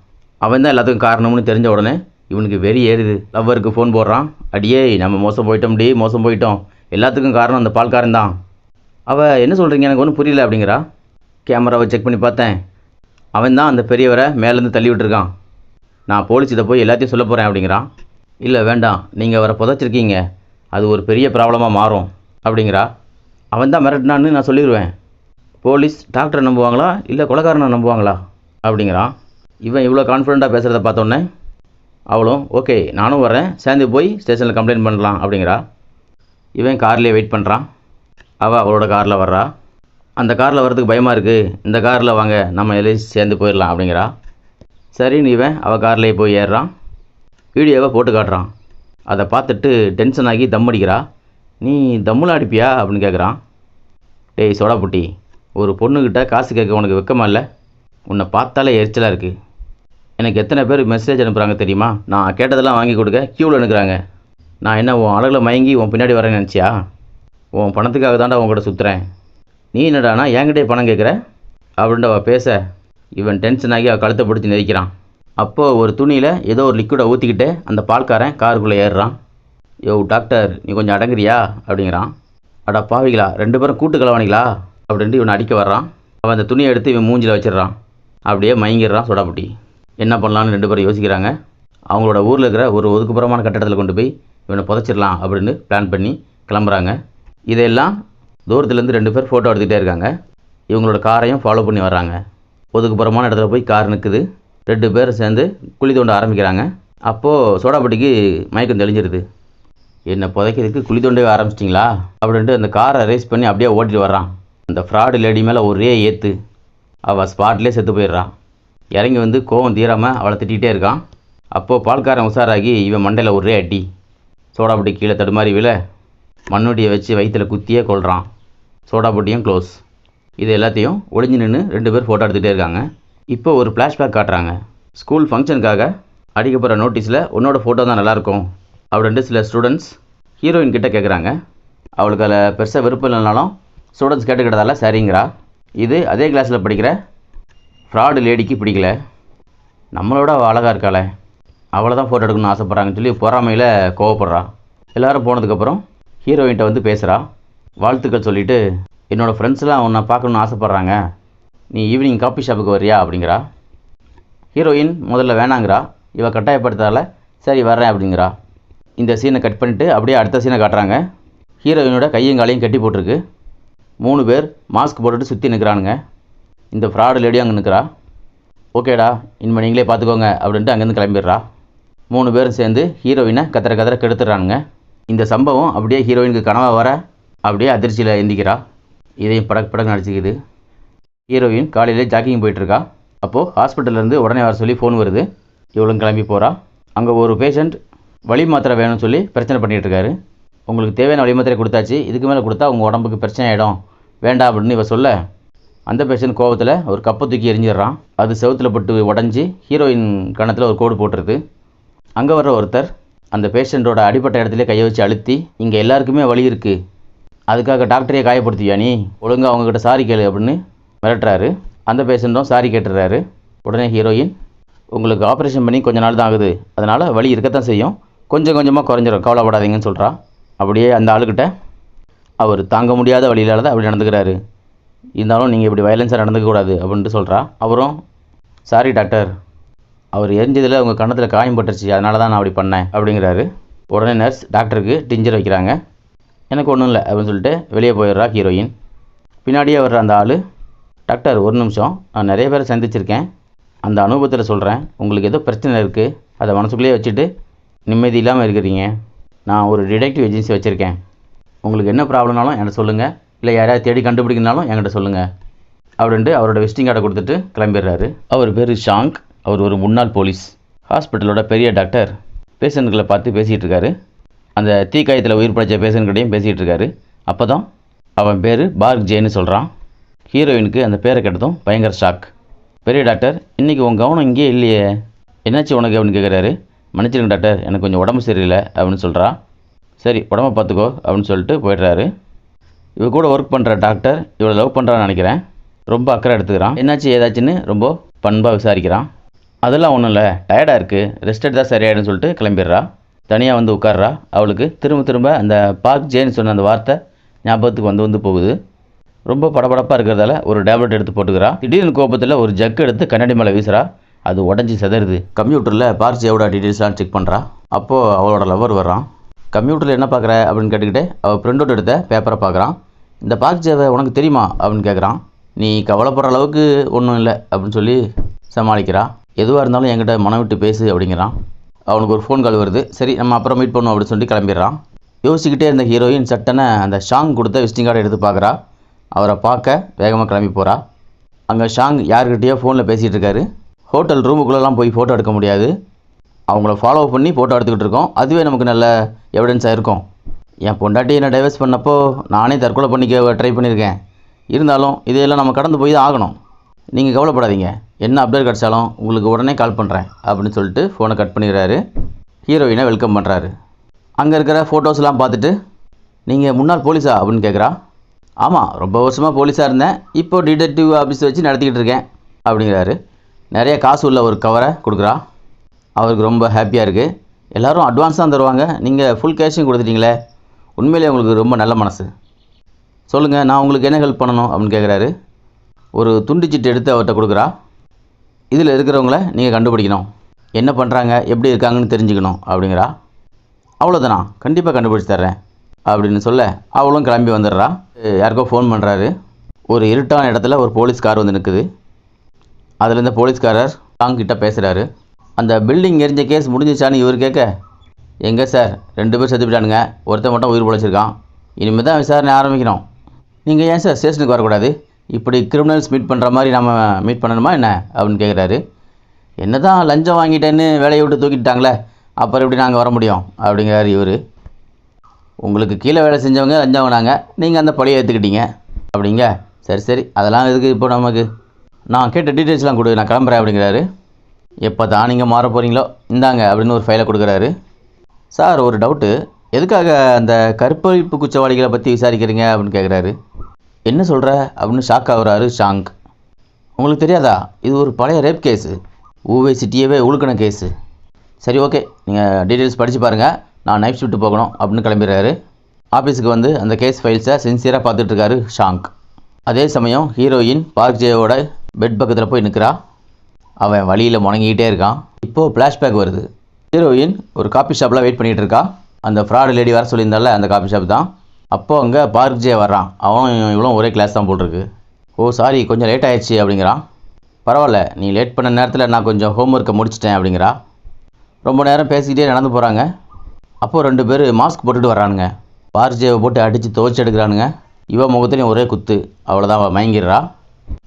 அவன் தான் எல்லாத்துக்கும் காரணம்னு தெரிஞ்ச உடனே இவனுக்கு வெறி ஏறுது. லவ்வருக்கு ஃபோன் போடுறான். அடியே, நம்ம மோசம் போயிட்டோம், எல்லாத்துக்கும் காரணம் அந்த பால்காரன் தான். அவள் என்ன சொல்கிறீங்க, எனக்கு ஒன்றும் புரியல அப்படிங்கிறா. கேமராவை செக் பண்ணி பார்த்தேன், அவன் தான் அந்த பெரியவரை மேலேருந்து தள்ளி விட்டுருக்கான். நான் போலீஸ் இதை போய் எல்லாத்தையும் சொல்ல போகிறேன் அப்படிங்கிறான். இல்லை வேண்டாம், நீங்கள் அவரை புதைச்சிருக்கீங்க, அது ஒரு பெரிய ப்ராப்ளமாக மாறும் அப்படிங்கிறா. அவன் தான் மிரட்டினான்னு நான் சொல்லிடுவேன். போலீஸ் டாக்டரை நம்புவாங்களா இல்லை கொலைகாரனை நம்புவாங்களா அப்படிங்கிறான். இவன் இவ்வளோ கான்ஃபிடெண்ட்டாக பேசுகிறத பார்த்தோன்னே அவளும் ஓகே நானும் வரேன், சேர்ந்து போய் ஸ்டேஷனில் கம்ப்ளைண்ட் பண்ணலாம் அப்படிங்கிறா. இவன் கார்லேயே வெயிட் பண்ணுறான். அவளோட காரில் வர்றா. அந்த காரில் வர்றதுக்கு பயமாக இருக்குது, இந்த காரில் வாங்க நம்ம எல்லாம் சேர்ந்து போயிடலாம் அப்படிங்கிறா. சரின்னு இவன் அவள் கார்லேயே போய் ஏறுறான். வீடியோவை போட்டு காட்டுறான். அதை பார்த்துட்டு டென்ஷன் ஆகி தம் அடிக்கிறா. நீ தம்முலாம் அடிப்பியா அப்படின்னு கேட்குறான். டேய் சோடாப்புட்டி, ஒரு பொண்ணுக்கிட்ட காசு கேட்க உனக்கு வெக்கமா இல்லை? உன்னை பார்த்தாலே எரிச்சலாக இருக்குது. எனக்கு எத்தனை பேர் மெசேஜ் அனுப்புகிறாங்க தெரியுமா? நான் கேட்டதெல்லாம் வாங்கி கொடுக்க க்யூவில் அனுப்புகிறாங்க. நான் என்ன உன் அழகில் மயங்கி உன் பின்னாடி வரேன்னு நினச்சியா? உன் பணத்துக்காக தாண்டா உங்கள்கிட்ட சுற்றுறேன். நீ என்னடானா என்கிட்டே பணம் கேட்குற அப்படின்ட்டு அவள் பேச இவன் டென்ஷன் ஆகி அவள் கழுத்தை பிடிச்சி நெரிக்கிறான். அப்போது ஒரு துணியில் ஏதோ ஒரு லிக்விடை ஊற்றிக்கிட்டு அந்த பால்காரன் காருக்குள்ளே ஏறுறான். யோ டாக்டர், நீ கொஞ்சம் அடங்குறியா அப்படிங்கிறான். அடா பாவிகளா, 2 பேரும் கூட்டு கலவானிங்களா அப்படின்ட்டு இவனை அடிக்க வர்றான். அவன் அந்த துணியை எடுத்து இவன் மூஞ்சில் வச்சிடறான். அப்படியே மயங்கிடுறான் சோடாப்புட்டி. என்ன பண்ணலான்னு 2 பேரும் யோசிக்கிறாங்க. அவங்களோட ஊரில் இருக்கிற ஒரு ஒதுக்குப்புறமான கட்டடத்தில் கொண்டு போய் இவனை புதைச்சிடலாம் அப்படின்னு பிளான் பண்ணி கிளம்புறாங்க. இதையெல்லாம் தூரத்துலேருந்து 2 பேர் ஃபோட்டோ எடுத்துக்கிட்டே இருக்காங்க. இவங்களோட காரையும் ஃபாலோ பண்ணி வர்றாங்க. ஒதுக்குப்புறமான இடத்துல போய் கார் நிற்குது. 2 பேர் சேர்ந்து குழி தோண்ட ஆரம்பிக்கிறாங்க. அப்போது சோடாப்பட்டிக்கு மயக்கம் தெளிஞ்சிருது. என்னை புதைக்கிறதுக்கு குழி தோண்டவே ஆரம்பிச்சிட்டிங்களா அப்படின்ட்டு அந்த காரை ரேஸ் பண்ணி அப்படியே ஓட்டிட்டு வர்றான். அந்த ஃப்ராடு லேடி மேலே ஒரே ஏற்று அவள் ஸ்பாட்லேயே செத்து போயிடுறான். இறங்கி வந்து கோவம் தீராமல் அவளை திட்டிகிட்டே இருக்கான். அப்போது பால்காரன் உஷாராகி இவன் மண்டையில் ஒரே அடி. சோடாப்பட்டி கீழே தடுமாறி விழ மண்ணுட்டியை வச்சு வயிற்றில் குத்தியே கொள்கிறான். சோடாப்பட்டியும் க்ளோஸ். இது எல்லாத்தையும் ஒளிஞ்சு நின்று 2 பேர் ஃபோட்டோ எடுத்துகிட்டே இருக்காங்க. இப்போ ஒரு ஃப்ளாஷ்பேக் காட்டுறாங்க. ஸ்கூல் ஃபங்க்ஷனுக்காக அடிக்கப்படுற நோட்டீஸில் உன்னோட ஃபோட்டோ தான் நல்லாயிருக்கும் அப்படின்ட்டு சில ஸ்டூடெண்ட்ஸ் ஹீரோயின் கிட்டே கேட்குறாங்க. அவளுக்கு அதில் பெருசாக விருப்பம் இல்லைனாலும் ஸ்டூடெண்ட்ஸ் கேட்டுக்கிட்டதால சரிங்கிறா. இது அதே கிளாஸில் படிக்கிற ஃப்ராடு லேடிக்கு பிடிக்கல. நம்மளோட அவள் அழகாக இருக்காளே, அவளை தான் ஃபோட்டோ எடுக்கணும்னு ஆசைப்பட்றாங்கன்னு சொல்லி பொறாமையில் கோவப்படுறா. எல்லோரும் போனதுக்கப்புறம் ஹீரோயின்கிட்ட வந்து பேசுகிறா. வாழ்த்துக்கள் சொல்லிவிட்டு என்னோடய ஃப்ரெண்ட்ஸ்லாம் உன்னை பார்க்கணுன்னு ஆசைப்பட்றாங்க, நீ ஈவினிங் காஃபி ஷாப்புக்கு வரியா அப்படிங்கிறா. ஹீரோயின் முதல்ல வேணாங்கிறா. இவள் கட்டாயப்படுத்தால சரி வர்றேன் அப்படிங்கிறா. இந்த சீனை கட் பண்ணிவிட்டு அப்படியே அடுத்த சீனை காட்டுறாங்க. ஹீரோயினோட கையும் காலையும் கட்டி போட்டிருக்கு. 3 பேர் மாஸ்க் போட்டுட்டு சுற்றி நிற்கிறானுங்க. இந்த ஃப்ராடு லேடியும் அங்கே நிற்கிறா. ஓகேடா, இனிமேல் நீங்களே பார்த்துக்கோங்க அப்படின்ட்டு அங்கேருந்து கிளம்பிடுறா. 3 பேரும் சேர்ந்து ஹீரோயினை கத்திர கெடுத்துடுறானுங்க. இந்த சம்பவம் அப்படியே ஹீரோயினுக்கு கனவாக வர அப்படியே அதிர்ச்சியில் எந்திக்கிறா. இதையும் படக்கு நடிச்சிக்குது. ஹீரோயின் காலையில் ஜாக்கிங் போயிட்டுருக்கா. அப்போது ஹாஸ்பிட்டல்லேருந்து உடனே வர சொல்லி ஃபோன் வருது. இவளும் கிளம்பி போகிறா. அங்கே ஒரு பேஷண்ட் வலி மாத்திரை வேணும்னு சொல்லி பிரச்சனை பண்ணிகிட்ருக்காரு. உங்களுக்கு தேவையான வலி மாத்திரை கொடுத்தாச்சு, இதுக்கு மேலே கொடுத்தா உங்கள் உடம்புக்கு பிரச்சனை ஆகிடும், வேண்டாம் அப்படின்னு இவ சொல்ல அந்த பேஷண்ட் கோவத்தில் ஒரு கப்பை தூக்கி எரிஞ்சிடுறான். அது செவுத்தில் பட்டு உடஞ்சி ஹீரோயின் கணத்தில் ஒரு கோடு போட்டுருது. அங்கே வர்ற ஒருத்தர் அந்த பேஷண்ட்டோட அடிப்பட்ட இடத்துல கையை வச்சு அழுத்தி, இங்கே எல்லாருக்குமே வலி இருக்குது, அதுக்காக டாக்டரையே காயப்படுத்துவியா நீ, ஒழுங்காக அவங்கக்கிட்ட சாரி கேளு அப்படின்னு மிரட்டுறாரு. அந்த பேஷண்ட்டும் சாரி கேட்டுறாரு. உடனே ஹீரோயின், உங்களுக்கு ஆப்ரேஷன் பண்ணி கொஞ்ச நாள் தான் ஆகுது, அதனால் வலி இருக்கத்தான் செய்யும், கொஞ்சம் கொஞ்சமாக குறைஞ்சிரும், கவலைப்படாதீங்கன்னு சொல்கிறா. அப்படியே அந்த ஆளுக்கிட்ட அவர் தாங்க முடியாத வழியிலால் தான் அப்படி நடந்துக்கிறாரு, இருந்தாலும் நீங்கள் இப்படி வயலன்ஸாக நடந்துக்கக்கூடாது அப்படின்ட்டு சொல்கிறா. அவரும் சாரி டாக்டர், அவர் எரிஞ்சதில் உங்கள் கண்ணத்தில் காயம் பட்டுருச்சு, அதனால தான் நான் அப்படி பண்ணேன் அப்படிங்கிறாரு. உடனே நர்ஸ் டாக்டருக்கு டிஞ்சர் வைக்கிறாங்க. எனக்கு ஒன்றும் இல்லை அப்படின்னு சொல்லிட்டு வெளியே போயிடுறா ஹீரோயின். பின்னாடியே வர்ற அந்த ஆள், டாக்டர் ஒரு நிமிஷம், நான் நிறைய பேரை சந்திச்சிருக்கேன், அந்த அனுபவத்தில் சொல்கிறேன், உங்களுக்கு ஏதோ பிரச்சனை இருக்குது, அதை மனசுக்குள்ளேயே வச்சுட்டு நிம்மதி இல்லாமல் இருக்கிறீங்க, நான் ஒரு டிடெக்டிவ் ஏஜென்சி வச்சுருக்கேன், உங்களுக்கு என்ன ப்ராப்ளம்னாலும் என்கிட்ட சொல்லுங்கள், இல்லை யாரையாவது தேடி கண்டுபிடிக்கனாலும் என்கிட்ட சொல்லுங்கள் அப்படின்ட்டு அவரோட விசிட்டிங் கார்டை கொடுத்துட்டு கிளம்பிடுறாரு. அவர் பேர் ஷாங்க். அவர் ஒரு முன்னாள் போலீஸ். ஹாஸ்பிட்டலோட பெரிய டாக்டர் பேஷண்ட்களை பார்த்து பேசிகிட்டு இருக்காரு. அந்த தீக்காயத்தில் உயிர் படைச்ச பேஷண்ட்கிட்டையும் பேசிகிட்டு இருக்காரு. அப்போ தான் அவன் பேர் பார்க் ஜேன்னு சொல்கிறான். ஹீரோயினுக்கு அந்த பேரை கேட்டதும் பயங்கர ஷாக். பெரிய டாக்டர், இன்றைக்கி உன் கவனம் இங்கேயே இல்லையே, என்னாச்சு உனக்கு அப்படின்னு கேட்குறாரு. மன்னிச்சிருங்க டாக்டர், எனக்கு கொஞ்சம் உடம்பு சரியில்லை அப்படின்னு சொல்கிறா. சரி உடம்பை பார்த்துக்கோ அப்படின்னு சொல்லிட்டு போய்ட்றாரு. இவ கூட ஒர்க் பண்ணுற டாக்டர் இவளை லவ் பண்ணுறான்னு நினைக்கிறேன். ரொம்ப அக்கறை எடுத்துக்கிறான். என்னாச்சு ஏதாச்சுன்னு ரொம்ப பண்பாக விசாரிக்கிறான். அதெல்லாம் ஒன்றும் இல்லை, டயர்டாக இருக்குது, ரெஸ்ட் எடுத்தால் சரியாயிடுன்னு சொல்லிட்டு கிளம்பிடுறா. தனியாக வந்து உட்கார்றா. அவளுக்கு திரும்ப அந்த பார்க் ஜேன்னு சொன்ன அந்த வார்த்தை ஞாபகத்துக்கு வந்து போகுது. ரொம்ப படபடப்பாக இருக்கிறதால ஒரு டேப்லெட் எடுத்து போட்டுக்கிறா. திடீர்னு கோபத்தில் ஒரு ஜக் எடுத்து கண்ணாடி மேலே வீசுறா. அது உடஞ்சி செதறுது. கம்ப்யூட்டரில் பார்க்ஜேவோட டீட்டெயில்ஸ்லாம் செக் பண்ணுறா. அப்போது அவளோட லவர் வர்றான். கம்ப்யூட்டரில் என்ன பார்க்குற அப்படின்னு கேட்டுக்கிட்டே அவள் பிரிண்ட் அவுட் எடுத்த பேப்பரை பார்க்குறான். இந்த பார்க்ஜேவை உனக்கு தெரியுமா அப்படின்னு கேட்குறான். நீ கவலைப்படுற அளவுக்கு ஒன்றும் இல்லை அப்படின்னு சொல்லி சமாளிக்கிறா. எதுவாக இருந்தாலும் என்கிட்ட மனம் விட்டு பேசு அப்படிங்கிறான். அவனுக்கு ஒரு ஃபோன் கால் வருது. சரி நம்ம அப்புறம் மீட் பண்ணுவோம் அப்படின்னு சொல்லி கிளம்பிடுறான். யோசிச்சுக்கிட்டே இருந்த ஹீரோயின் சட்டனை அந்த ஷாங் கொடுத்த விசிட்டிங் கார்டை எடுத்து பார்க்குறா. அவரை பார்க்க வேகமாக கிளம்பி போகிறா. அங்கே ஷாங் யார்கிட்டயோ ஃபோனில் பேசிகிட்டு இருக்காரு. ஹோட்டல் ரூமுக்குள்ளெல்லாம் போய் ஃபோட்டோ எடுக்க முடியாது. அவங்கள ஃபாலோ பண்ணி ஃபோட்டோ எடுத்துக்கிட்டு இருக்கோம். அதுவே நமக்கு நல்ல எவிடன்ஸாக இருக்கும். என் பொண்டாட்டி என்னை டைவர்ஸ் பண்ணப்போ நானே தற்கொலை பண்ணிக்க ட்ரை பண்ணியிருக்கேன். இருந்தாலும் இதையெல்லாம் நம்ம கடந்து போய் தான் ஆகணும். நீங்கள் கவலைப்படாதீங்க, என்ன அப்டேட் கிடச்சாலும் உங்களுக்கு உடனே கால் பண்ணுறேன் அப்படின்னு சொல்லிட்டு ஃபோனை கட் பண்ணிடுறாரு. ஹீரோயினை வெல்கம் பண்ணுறாரு. அங்கே இருக்கிற ஃபோட்டோஸ்லாம் பார்த்துட்டு நீங்கள் முன்னாள் போலீஸா அப்படின்னு கேட்குறா. ஆமாம், ரொம்ப வருஷமாக போலீஸாக இருந்தேன். இப்போ டிடெக்டிவ் ஆஃபீஸ் வச்சு நடத்திக்கிட்டு இருக்கேன் அப்படிங்கிறாரு. நிறைய காசு உள்ள ஒரு கவரை கொடுக்குறா. அவருக்கு ரொம்ப ஹாப்பியாக இருக்குது. எல்லோரும் அட்வான்ஸ் தான் தருவாங்க, நீங்கள் ஃபுல் கேஷையும் கொடுத்துட்டீங்களே, உண்மையிலே உங்களுக்கு ரொம்ப நல்ல மனசு. சொல்லுங்கள், நான் உங்களுக்கு என்ன ஹெல்ப் பண்ணணும் அப்படின்னு கேட்குறாரு. ஒரு துண்டு சீட்டு எடுத்து அவர்கிட்ட கொடுக்குறா. இதில் இருக்கிறவங்கள நீங்கள் கண்டுபிடிக்கணும், என்ன பண்ணுறாங்க எப்படி இருக்காங்கன்னு தெரிஞ்சுக்கணும் அப்படிங்கிறா. அவ்வளோதானா, கண்டிப்பாக கண்டுபிடிச்சி தர்றேன் அப்படின்னு சொல்ல அவளும் கிளம்பி வந்துடுறா. யாருக்கோ ஃபோன் பண்ணுறாரு. ஒரு இருட்டான இடத்துல ஒரு போலீஸ் கார் வந்து நிற்குது. அதில் இந்த போலீஸ்காரர் ஷாங் கிட்ட பேசுகிறாரு. அந்த பில்டிங் எரிஞ்ச கேஸ் முடிஞ்சிச்சான்னு இவர் கேட்க, எங்கே சார் 2 பேர் செத்து போயிட்டானுங்க, ஒருத்தன் மட்டும் உயிர் பிழைச்சிருக்கான், இனிமேல் தான் விசாரணை ஆரம்பிக்கணும். நீங்கள் ஏன் சார் ஸ்டேஷனுக்கு வரக்கூடாது, இப்படி கிரிமினல்ஸ் மீட் பண்ணுற மாதிரி நம்ம மீட் பண்ணணுமா என்ன அப்படின்னு கேட்குறாரு. என்ன தான் லஞ்சம் வாங்கிட்டேன்னு வேலையை விட்டு தூக்கிட்டாங்களே, அப்புறம் எப்படி நாங்கள் வர முடியும் அப்படிங்கிறாரு இவர். உங்களுக்கு கீழே வேலை செஞ்சவங்க லஞ்சம் வாங்கினாங்க, நீங்கள் அந்த பழியை ஏற்றுக்கிட்டீங்க அப்படிங்க. சரி அதெல்லாம் எதுக்கு இப்போ நமக்கு, நான் கேட்ட டீட்டெயில்ஸ்லாம் கொடு, நான் கிளம்புறேன் அப்படிங்கிறாரு. எப்போ தான் நீங்கள் மாற போகிறீங்களோ இந்தாங்க அப்படின்னு ஒரு ஃபைலை கொடுக்குறாரு. சார் ஒரு டவுட்டு, எதுக்காக அந்த கற்பழிப்பு குற்றவாளிகளை பற்றி விசாரிக்கிறீங்க அப்படின்னு கேட்குறாரு. என்ன சொல்கிற அப்படின்னு ஷாக் ஆகுறாரு ஷாங். உங்களுக்கு தெரியாதா, இது ஒரு பழைய ரேப் கேஸு, ஊவை சிட்டியவே உழுக்கின கேஸு. சரி ஓகே, நீங்கள் டீட்டெயில்ஸ் படித்து பாருங்கள், நான் நைட் ஷிஃப்ட்டு போகணும் அப்படின்னு கிளம்பிடுறாரு. ஆஃபீஸுக்கு வந்து அந்த கேஸ் ஃபைல்ஸை சின்சியராக பார்த்துட்ருக்காரு ஷாங். அதே சமயம் ஹீரோயின் பார்க்ஜேவோட பெட் பக்கத்தில் போய் நிற்கிறா. அவன் வழியில் முணங்கிக்கிட்டே இருக்கான். இப்போது ஃப்ளாஷ்பேக் வருது. ஹீரோயின் ஒரு காஃபி ஷாப்பில் வெயிட் பண்ணிகிட்டு இருக்கா. அந்த ஃப்ராடு லேடி வர சொல்லியிருந்தால அந்த காஃபி ஷாப் தான். அப்போது அங்கே பார்க்ஜே வர்றான். அவனும் இவ்வளோ ஒரே கிளாஸ் தான் போட்டிருக்கு. ஓ சாரி, கொஞ்சம் லேட் ஆயிடுச்சு அப்படிங்கிறான். பரவாயில்ல, நீ லேட் பண்ண நேரத்தில் நான் கொஞ்சம் ஹோம்ஒர்க்கை முடிச்சிட்டேன் அப்படிங்கிறா. ரொம்ப நேரம் பேசிக்கிட்டே நடந்து போகிறாங்க. அப்போது 2 பேர் மாஸ்க் போட்டுட்டு வர்றானுங்க. பார்க்ஜேவை போட்டு அடித்து துவைச்சி எடுக்கிறானுங்க. இவ முகத்துலையும் ஒரே குத்து. அவ்வளோதான், அவள் மயங்கிடுறா.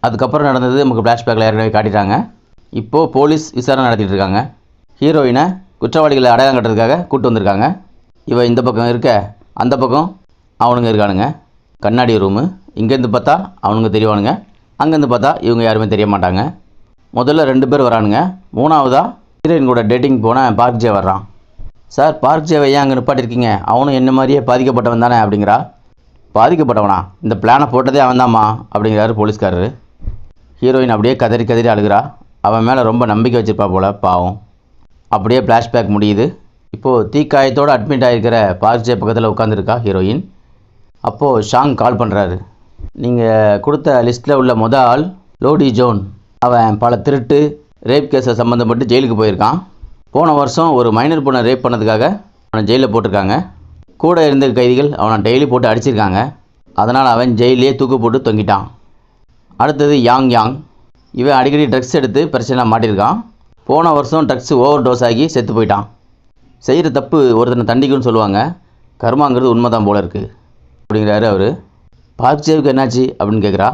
அதுக்கப்புறம் நடந்தது நமக்கு ஃப்ளாஷ்பேக்கில் ஏற்கனவே காட்டிட்டாங்க. இப்போது போலீஸ் விசாரணை நடத்திட்டு இருக்காங்க. ஹீரோயினை குற்றவாளிகளை அடையாளம் கட்டுறதுக்காக கூப்பிட்டு வந்திருக்காங்க. இவ இந்த பக்கம் இருக்க, அந்த பக்கம் அவனுங்க இருக்கானுங்க. கண்ணாடி ரூமு. இங்கேருந்து பார்த்தா அவனுங்க தெரியவானுங்க, அங்கேருந்து பார்த்தா இவங்க யாருமே தெரிய மாட்டாங்க. முதல்ல 2 பேர் வரானுங்க. 3ஆவதாக ஹீரோயின் கூட டேட்டிங் போன பார்க்ஜே வர்றான். சார் பார்க்ஜேவை ஏன் அங்கே நிப்பாட்டிருக்கீங்க, அவனும் என்ன மாதிரியே பாதிக்கப்பட்டவன் தானே அப்படிங்கிறா. பாதிக்கப்பட்டவனா, இந்த பிளானை போட்டதே அவன்தாம்மா அப்படிங்கிறாரு போலீஸ்காரரு. ஹீரோயின் அப்படியே கதறி அழுகிறா. அவன் மேலே ரொம்ப நம்பிக்கை வச்சுருப்பா போல், பாவம். அப்படியே ஃப்ளாஷ்பேக் முடியுது. இப்போது தீக்காயத்தோடு அட்மிட் ஆகிருக்கிற பார்க்ஜே பக்கத்தில் உட்காந்துருக்கா ஹீரோயின். அப்போது ஷாங் கால் பண்ணுறாரு. நீங்கள் கொடுத்த லிஸ்ட்டில் உள்ள ஆள் லோடி ஜோன். அவன் பல திருட்டு ரேப் கேஸை சம்மந்தப்பட்டு ஜெயிலுக்கு போயிருக்கான். போன வருஷம் ஒரு மைனர் பொண்ணை ரேப் பண்ணதுக்காக அவனை ஜெயிலில் போட்டிருக்காங்க. கூட இருந்த கைதிகள் அவனை டெய்லி போட்டு அடிச்சிருக்காங்க. அதனால் அவன் ஜெயிலே தூக்கு போட்டு தொங்கிட்டான். அடுத்தது யாங். இவன் அடிக்கடி ட்ரக்ஸ் எடுத்து பிரச்சனை மாட்டியிருக்கான். போன வருஷம் ட்ரக்ஸ் ஓவர் டோஸ் ஆகி செத்து போயிட்டான். செய்கிற தப்பு ஒருத்தனை தண்டிக்குன்னு சொல்லுவாங்க, கர்மாங்கிறது உண்மைதான் போல இருக்குது அப்படிங்கிறாரு அவர். பார்க்ஜேவுக்கு என்னாச்சு அப்படின்னு கேட்குறா.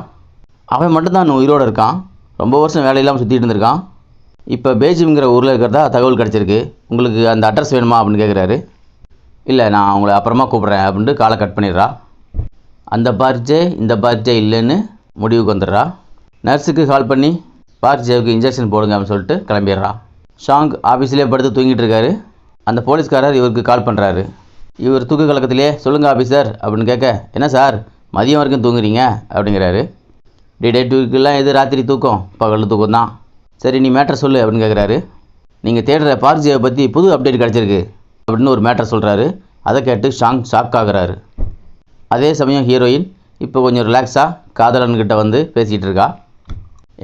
அவன் மட்டும்தான் உயிரோடு இருக்கான். ரொம்ப வருஷம் வேலையில்லாமல் சுற்றிட்டு இருந்திருக்கான். இப்போ பேஜிங்கிற ஊரில் இருக்கிறதா தகவல் கிடச்சிருக்கு. உங்களுக்கு அந்த அட்ரஸ் வேணுமா அப்படின்னு கேட்குறாரு. இல்லை, நான் உங்களை அப்புறமா கூப்பிட்றேன் அப்படின்ட்டு காலை கட் பண்ணிடுறா. அந்த பார்க்ஜே இந்த பார்க்ஜே இல்லைன்னு முடிவுக்கு வந்துடுறா. நர்ஸுக்கு கால் பண்ணி பார்க்ஜேவுக்கு இன்ஜெக்ஷன் போடுங்க அப்படின்னு சொல்லிட்டு கிளம்பிடுறா. ஷாங் ஆஃபீஸ்லேயே படுத்து தூங்கிட்டு இருக்காரு. அந்த போலீஸ்காரர் இவருக்கு கால் பண்ணுறாரு. இவர் தூக்க கலக்கத்திலே சொல்லுங்கள் ஆஃபீஸர் அப்படின்னு கேட்க, என்ன சார் மதியம் வரைக்கும் தூங்குறீங்க அப்படிங்கிறாரு. டிடெக்டிவ்க்கெல்லாம் எது ராத்திரி தூக்கம், பகல் தூக்கம் தான். சரி நீ மேட்டர் சொல்லு அப்படின்னு கேட்குறாரு. நீங்கள் தேடுற பார்க்ஜேவை பற்றி புது அப்டேட் கிடச்சிருக்கு அப்படின்னு ஒரு மேட்டர் சொல்கிறாரு. அதை கேட்டு ஷாங் ஷாக் ஆகுறாரு. அதே சமயம் ஹீரோயின் இப்போ கொஞ்சம் ரிலாக்ஸாக காதலன்கிட்ட வந்து பேசிகிட்டு இருக்கா.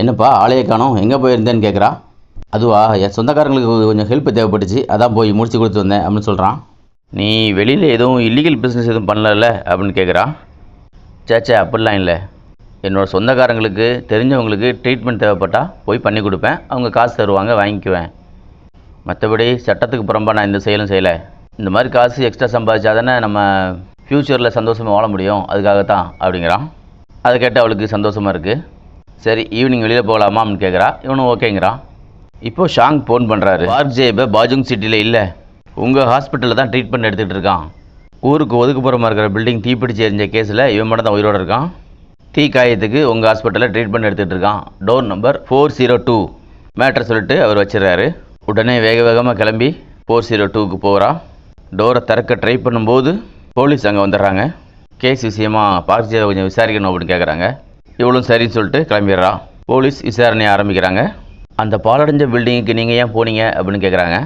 என்னப்பா ஆளையே காணோம், எங்கே போயிருந்தேன்னு கேட்குறா. அதுவா, என் சொந்தக்காரங்களுக்கு கொஞ்சம் ஹெல்ப் தேவைப்பட்டுச்சு, அதான் போய் முடிச்சு கொடுத்து வந்தேன் அப்படின்னு சொல்கிறான். நீ வெளியில் எதுவும் இல்லீகல் பிஸ்னஸ் எதுவும் பண்ணல அப்படின்னு கேட்குறா. சேச்சே அப்படிலாம் இல்லை, என்னோடய சொந்தக்காரங்களுக்கு தெரிஞ்சவங்களுக்கு ட்ரீட்மெண்ட் தேவைப்பட்டால் போய் பண்ணி கொடுப்பேன், அவங்க காசு தருவாங்க வாங்கிக்குவேன். மற்றபடி சட்டத்துக்கு புறம்பா நான் இந்த செயலும் செய்யலை. இந்த மாதிரி காசு எக்ஸ்ட்ரா சம்பாதிச்சா தானே நம்ம ஃப்யூச்சரில் சந்தோஷமாக வாழ முடியும், அதுக்காகத்தான் அப்படிங்கிறான். அதை கேட்டு அவளுக்கு சந்தோஷமாக இருக்குது. சரி ஈவினிங் வெளியில் போகலாமா அப்படின்னு கேட்குறா. இவனும் ஓகேங்கிறான். இப்போது ஷாங் ஃபோன் பண்ணுறாரு. பார்க் ஜே இப்போ பாஜுங் சிட்டியில் இல்லை, உங்கள் ஹாஸ்பிட்டலில் தான் ட்ரீட்மெண்ட் எடுத்துகிட்டு இருக்கான். ஊருக்கு ஒதுக்குப்புறமாக இருக்கிற பில்டிங் தீப்பிடிச்சு எரிஞ்ச கேஸில் இவன் மட்டும் தான் உயிரோடு இருக்கான். தீ காயத்துக்கு உங்கள் ஹாஸ்பிட்டலில் ட்ரீட்மெண்ட் எடுத்துகிட்டு இருக்கான். டோர் நம்பர் 402 மேட்ரை சொல்லிட்டு அவர் வச்சிடறாரு. உடனே வேக வேகமாக கிளம்பி 402க்கு போகிறான். டோரை திறக்க ட்ரை பண்ணும்போது போலீஸ் அங்கே வந்துடுறாங்க. கேஸ் விஷயமா பார்க் ஜே கொஞ்சம் விசாரிக்கணும் அப்படின்னு கேட்குறாங்க. இவளும் சரின்னு சொல்லிட்டு கிளம்பிடுறான். போலீஸ் விசாரணையை ஆரம்பிக்கிறாங்க. அந்த பாலடைஞ்ச பில்டிங்குக்கு நீங்கள் ஏன் போனீங்க அப்படின்னு கேட்குறாங்க.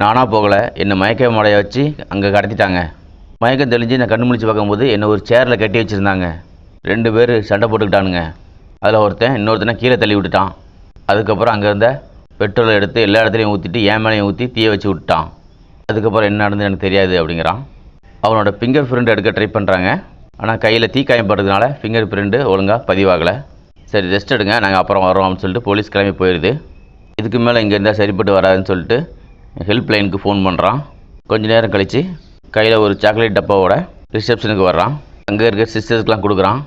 நானாக போகலை, என்னை மயக்க முடைய வச்சு அங்கே கடத்திட்டாங்க. மயக்கம் தெளிஞ்சு நான் கண்ணு முழிச்சு பார்க்கும்போது என்னை ஒரு சேரில் கட்டி வச்சுருந்தாங்க. 2 பேர் சண்டை போட்டுக்கிட்டானுங்க. அதில் ஒருத்தன் இன்னொருத்தனை கீழே தள்ளி விட்டுட்டான். அதுக்கப்புறம் அங்கே இருந்த பெட்ரோலை எடுத்து எல்லா இடத்துலையும் ஊற்றிட்டு என் மேலேயும் ஊற்றி தீயை வச்சு விட்டுட்டான். அதுக்கப்புறம் என்ன நடந்து எனக்கு தெரியாது அப்படிங்கிறான். அவனோட ஃபிங்கர் பிரிண்ட் எடுக்க ட்ரை பண்ணுறாங்க. ஆனால் கையில் தீக்காயம் படுறதுனால ஃபிங்கர் பிரிண்ட்டு ஒழுங்காக பதிவாகலை. சரி ரெஸ்ட் எடுங்க, நாங்கள் அப்புறம் வரோம் அப்படின்னு சொல்லிட்டு போலீஸ் கிளம்பி போயிடுது. இதுக்கு மேலே இங்கே இருந்தால் சரிப்பட்டு வராதுன்னு சொல்லிட்டு ஹெல்ப் லைனுக்கு ஃபோன் பண்ணுறான். கொஞ்ச நேரம் கழித்து கையில் ஒரு சாக்லேட் டப்பாவோட ரிசப்ஷனுக்கு வர்றான். அங்கே இருக்க சிஸ்டர்ஸ்க்கெலாம் கொடுக்குறான்.